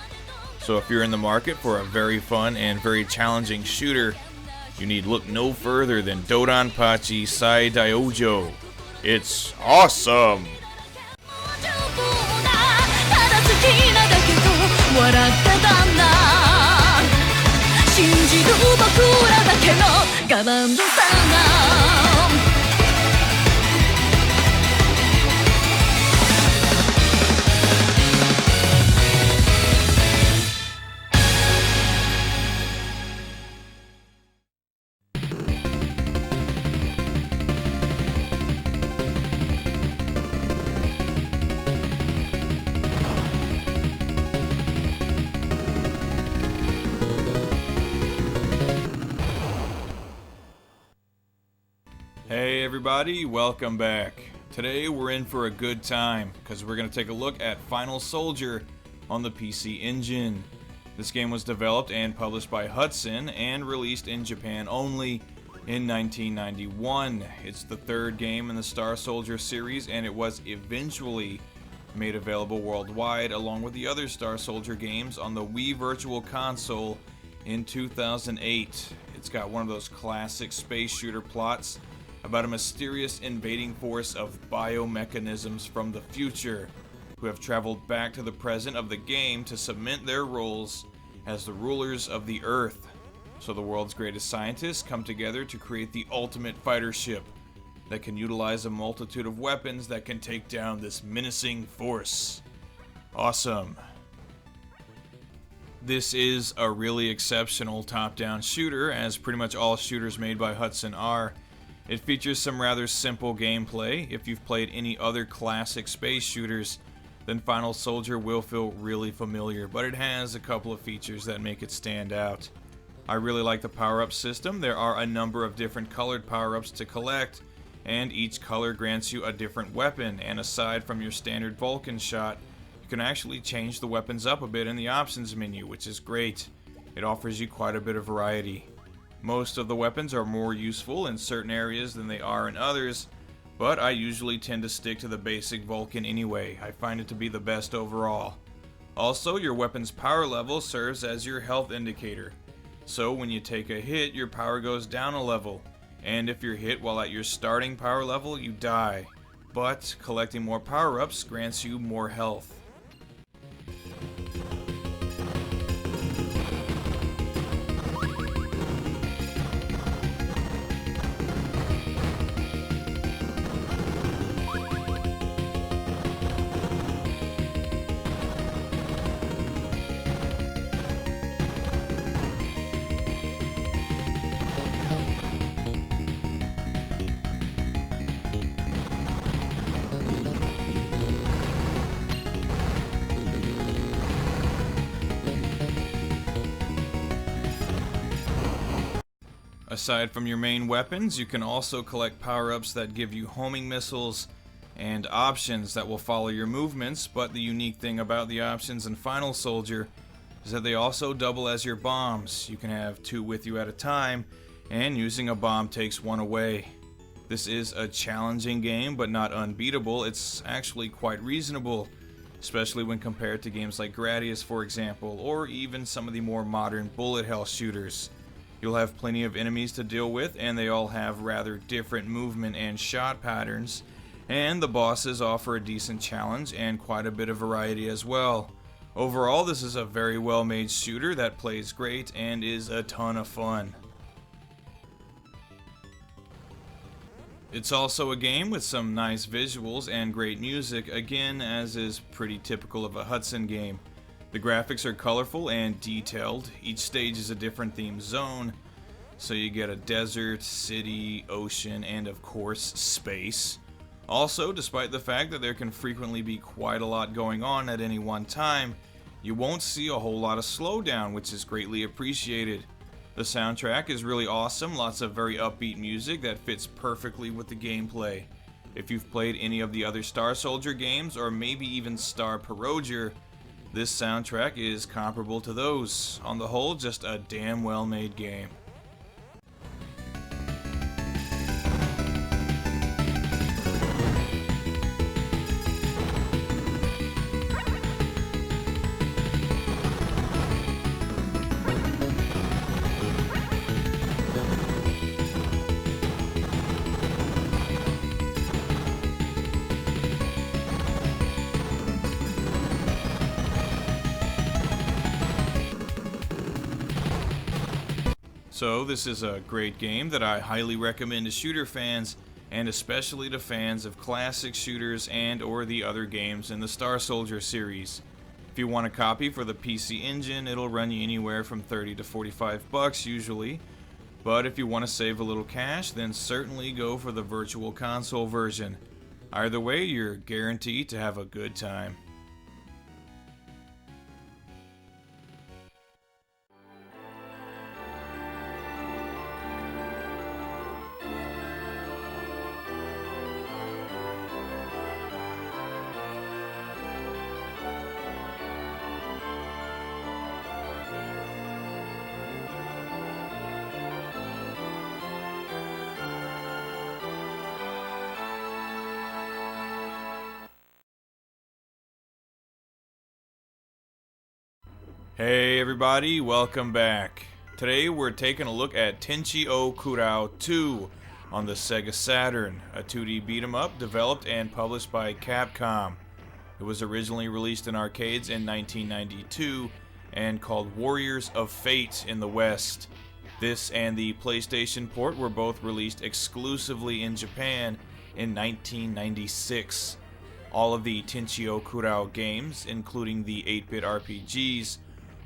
So if you're in the market for a very fun and very challenging shooter, you need look no further than Dodonpachi Saidaioujou. It's awesome! 信じる僕らだけの我慢さが Hey everybody, welcome back. Today we're in for a good time because we're going to take a look at Final Soldier on the PC Engine. This game was developed and published by Hudson and released in Japan only in 1991. It's the third game in the Star Soldier series, and it was eventually made available worldwide along with the other Star Soldier games on the Wii Virtual Console in 2008. It's got one of those classic space shooter plots about a mysterious invading force of biomechanisms from the future who have traveled back to the present of the game to cement their roles as the rulers of the Earth. So the world's greatest scientists come together to create the ultimate fighter ship, that can utilize a multitude of weapons that can take down this menacing force. Awesome. This is a really exceptional top-down shooter, as pretty much all shooters made by Hudson are. It features some rather simple gameplay. If you've played any other classic space shooters, then Final Soldier will feel really familiar, but it has a couple of features that make it stand out. I really like the power-up system. There are a number of different colored power-ups to collect, and each color grants you a different weapon, and aside from your standard Vulcan shot, you can actually change the weapons up a bit in the options menu, which is great. It offers you quite a bit of variety. Most of the weapons are more useful in certain areas than they are in others, but I usually tend to stick to the basic Vulcan anyway. I find it to be the best overall. Also, your weapon's power level serves as your health indicator. So when you take a hit, your power goes down a level, and if you're hit while at your starting power level, you die. But collecting more power-ups grants you more health. Aside from your main weapons, you can also collect power-ups that give you homing missiles and options that will follow your movements, but the unique thing about the options in Final Soldier is that they also double as your bombs. You can have two with you at a time, and using a bomb takes one away. This is a challenging game, but not unbeatable. It's actually quite reasonable, especially when compared to games like Gradius, for example, or even some of the more modern bullet hell shooters. You'll have plenty of enemies to deal with, and they all have rather different movement and shot patterns, and the bosses offer a decent challenge and quite a bit of variety as well. Overall, this is a very well made shooter that plays great and is a ton of fun. It's also a game with some nice visuals and great music, again, as is pretty typical of a Hudson game. The graphics are colorful and detailed. Each stage is a different themed zone, so you get a desert, city, ocean, and of course, space. Also, despite the fact that there can frequently be quite a lot going on at any one time, you won't see a whole lot of slowdown, which is greatly appreciated. The soundtrack is really awesome, lots of very upbeat music that fits perfectly with the gameplay. If you've played any of the other Star Soldier games, or maybe even Star Paroger, this soundtrack is comparable to those. On the whole, just a damn well made game. So this is a great game that I highly recommend to shooter fans, and especially to fans of classic shooters and or the other games in the Star Soldier series. If you want a copy for the PC Engine, it'll run you anywhere from $30 to $45 usually, but if you want to save a little cash, then certainly go for the Virtual Console version. Either way, you're guaranteed to have a good time. Hey everybody, welcome back. Today we're taking a look at Tenchi o Kurau 2 on the Sega Saturn, a 2D beat-em-up developed and published by Capcom. It was originally released in arcades in 1992 and called Warriors of Fate in the West. This and the PlayStation port were both released exclusively in Japan in 1996. All of the Tenchi Kurau games, including the 8-bit RPGs,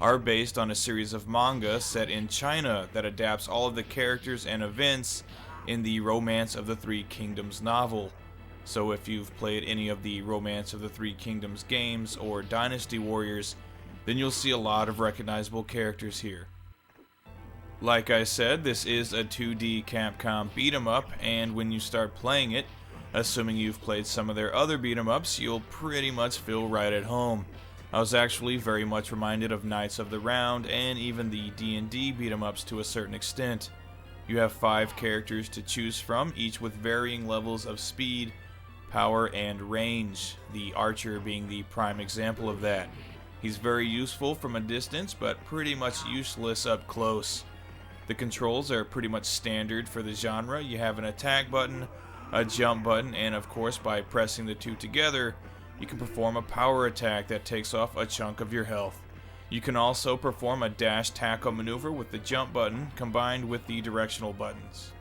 are based on a series of manga set in China that adapts all of the characters and events in the Romance of the Three Kingdoms novel. So if you've played any of the Romance of the Three Kingdoms games or Dynasty Warriors, then you'll see a lot of recognizable characters here. Like I said, this is a 2D Capcom beat-em-up, and when you start playing it, assuming you've played some of their other beat-em-ups, you'll pretty much feel right at home. I was actually very much reminded of Knights of the Round and even the D&D beat-em-ups to a certain extent. You have 5 characters to choose from, each with varying levels of speed, power, and range, the archer being the prime example of that. He's very useful from a distance, but pretty much useless up close. The controls are pretty much standard for the genre. You have an attack button, a jump button, and of course by pressing the two together, you can perform a power attack that takes off a chunk of your health. You can also perform a dash tackle maneuver with the jump button combined with the directional buttons.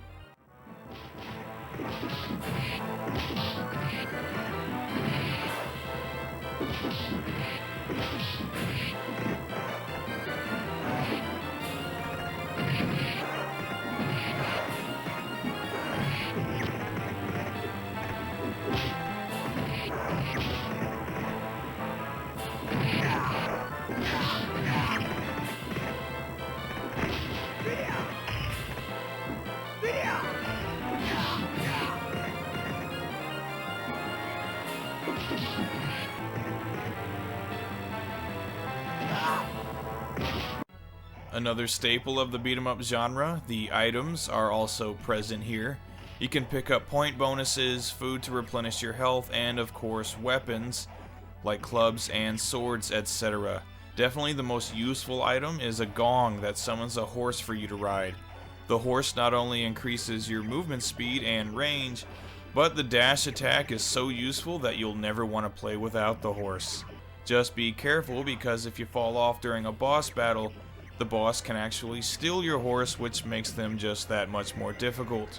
Another staple of the beat-em-up genre, the items are also present here. You can pick up point bonuses, food to replenish your health, and of course weapons, like clubs and swords, etc. Definitely the most useful item is a gong that summons a horse for you to ride. The horse not only increases your movement speed and range, but the dash attack is so useful that you'll never want to play without the horse. Just be careful, because if you fall off during a boss battle, the boss can actually steal your horse, which makes them just that much more difficult.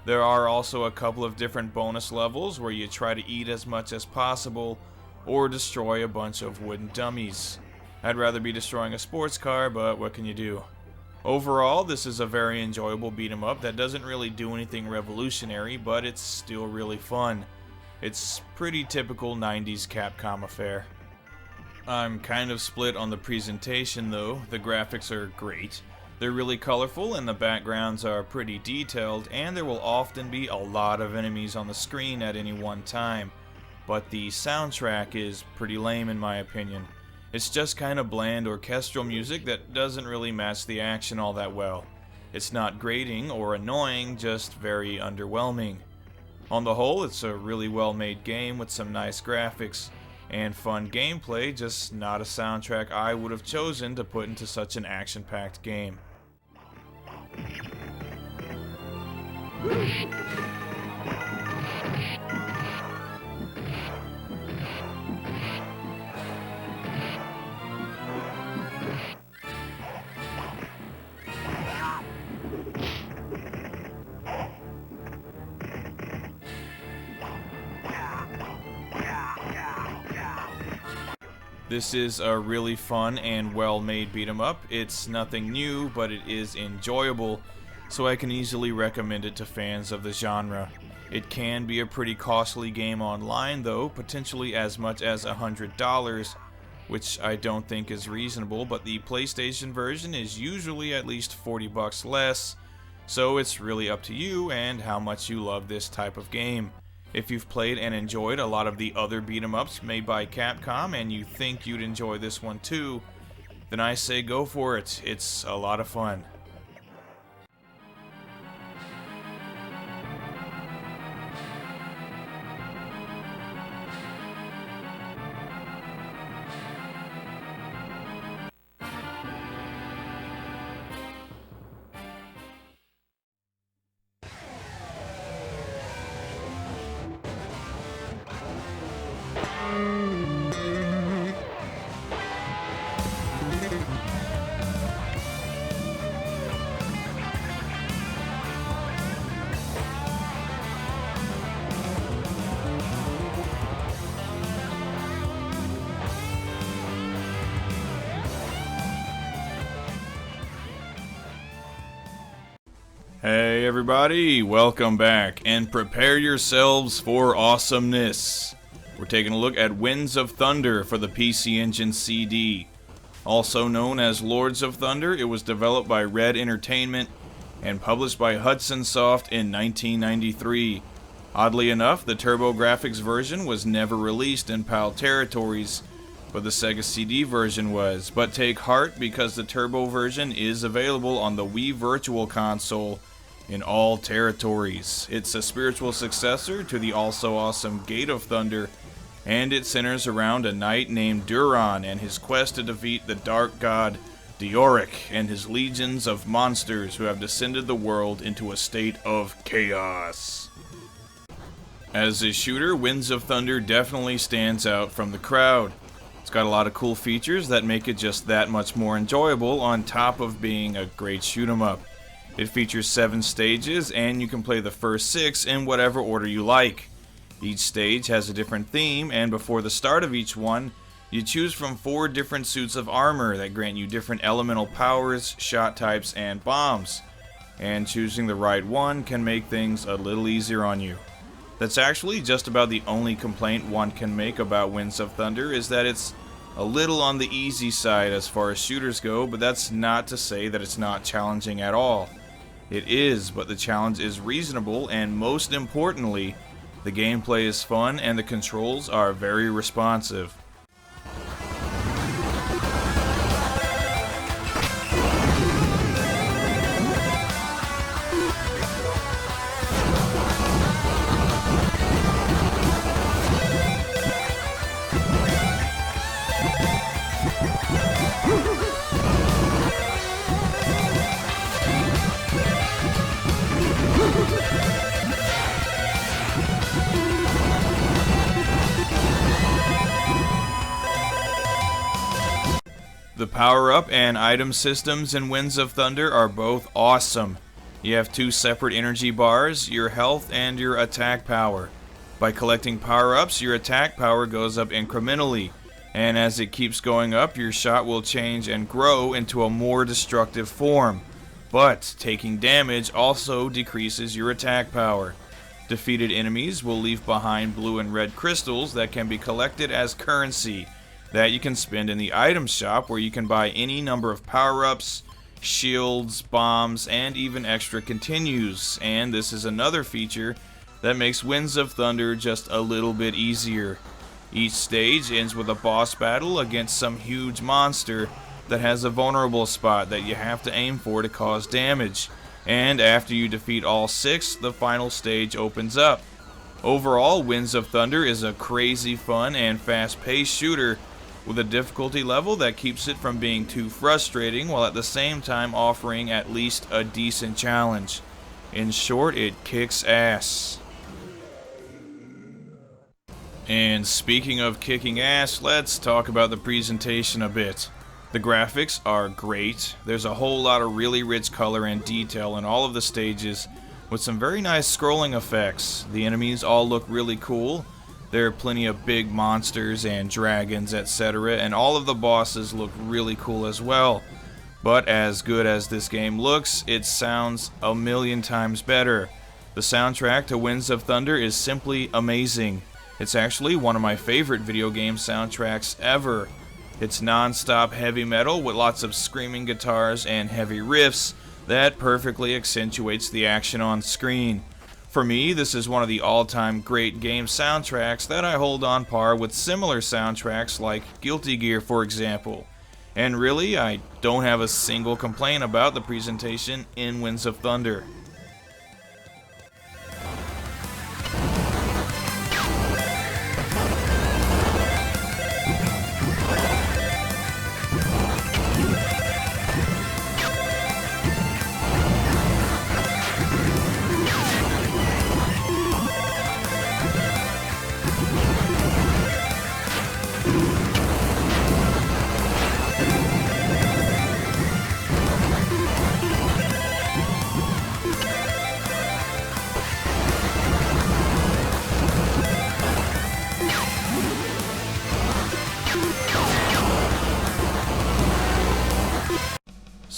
There are also a couple of different bonus levels where you try to eat as much as possible or destroy a bunch of wooden dummies. I'd rather be destroying a sports car, but what can you do? Overall, this is a very enjoyable beat-em-up that doesn't really do anything revolutionary, but it's still really fun. It's pretty typical 90s Capcom affair. I'm kind of split on the presentation though. The graphics are great, they're really colorful, and the backgrounds are pretty detailed, and there will often be a lot of enemies on the screen at any one time. But the soundtrack is pretty lame in my opinion. It's just kind of bland orchestral music that doesn't really match the action all that well. It's not grating or annoying, just very underwhelming. On the whole, it's a really well made game with some nice graphics and fun gameplay, just not a soundtrack I would have chosen to put into such an action-packed game. This is a really fun and well-made beat-em-up. It's nothing new, but it is enjoyable, so I can easily recommend it to fans of the genre. It can be a pretty costly game online though, potentially as much as $100, which I don't think is reasonable, but the PlayStation version is usually at least $40 less, so it's really up to you and how much you love this type of game. If you've played and enjoyed a lot of the other beat-em-ups made by Capcom and you think you'd enjoy this one too, then I say go for it. It's a lot of fun. Hey everybody, welcome back, and prepare yourselves for awesomeness. We're taking a look at Winds of Thunder for the PC Engine CD. Also known as Lords of Thunder, it was developed by Red Entertainment and published by Hudson Soft in 1993. Oddly enough, the TurboGrafx version was never released in PAL territories, but the Sega CD version was. But take heart, because the Turbo version is available on the Wii Virtual Console in all territories. It's a spiritual successor to the also awesome Gate of Thunder, and it centers around a knight named Duran and his quest to defeat the dark god Dioric and his legions of monsters who have descended the world into a state of chaos. As a shooter, Winds of Thunder definitely stands out from the crowd. It's got a lot of cool features that make it just that much more enjoyable on top of being a great shoot 'em up. It features 7 stages, and you can play the first 6 in whatever order you like. Each stage has a different theme, and before the start of each one, you choose from 4 different suits of armor that grant you different elemental powers, shot types, and bombs. And choosing the right one can make things a little easier on you. That's actually just about the only complaint one can make about Winds of Thunder, is that it's a little on the easy side as far as shooters go, but that's not to say that it's not challenging at all. It is, but the challenge is reasonable, and most importantly, the gameplay is fun and the controls are very responsive. The power-up and item systems in Winds of Thunder are both awesome. You have 2 separate energy bars, your health and your attack power. By collecting power-ups, your attack power goes up incrementally, and as it keeps going up, your shot will change and grow into a more destructive form. But taking damage also decreases your attack power. Defeated enemies will leave behind blue and red crystals that can be collected as currency that you can spend in the item shop, where you can buy any number of power-ups, shields, bombs, and even extra continues. And this is another feature that makes Winds of Thunder just a little bit easier. Each stage ends with a boss battle against some huge monster that has a vulnerable spot that you have to aim for to cause damage. And after you defeat all 6, the final stage opens up. Overall, Winds of Thunder is a crazy fun and fast-paced shooter with a difficulty level that keeps it from being too frustrating, while at the same time offering at least a decent challenge. In short, it kicks ass. And speaking of kicking ass, let's talk about the presentation a bit. The graphics are great. There's a whole lot of really rich color and detail in all of the stages, with some very nice scrolling effects. The enemies all look really cool. There are plenty of big monsters and dragons, etc., and all of the bosses look really cool as well. But as good as this game looks, it sounds a million times better. The soundtrack to Winds of Thunder is simply amazing. It's actually one of my favorite video game soundtracks ever. It's non-stop heavy metal with lots of screaming guitars and heavy riffs that perfectly accentuates the action on screen. For me, this is one of the all-time great game soundtracks that I hold on par with similar soundtracks like Guilty Gear, for example. And really, I don't have a single complaint about the presentation in Winds of Thunder.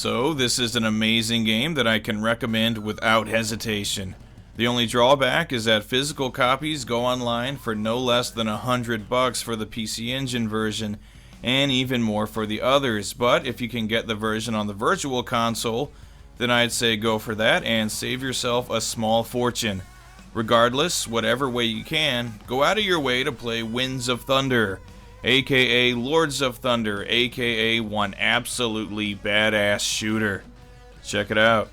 So this is an amazing game that I can recommend without hesitation. The only drawback is that physical copies go online for no less than $100 for the PC Engine version, and even more for the others. But if you can get the version on the Virtual Console, then I'd say go for that and save yourself a small fortune. Regardless, whatever way you can, go out of your way to play Winds of Thunder, aka Lords of Thunder, aka one absolutely badass shooter. Check it out.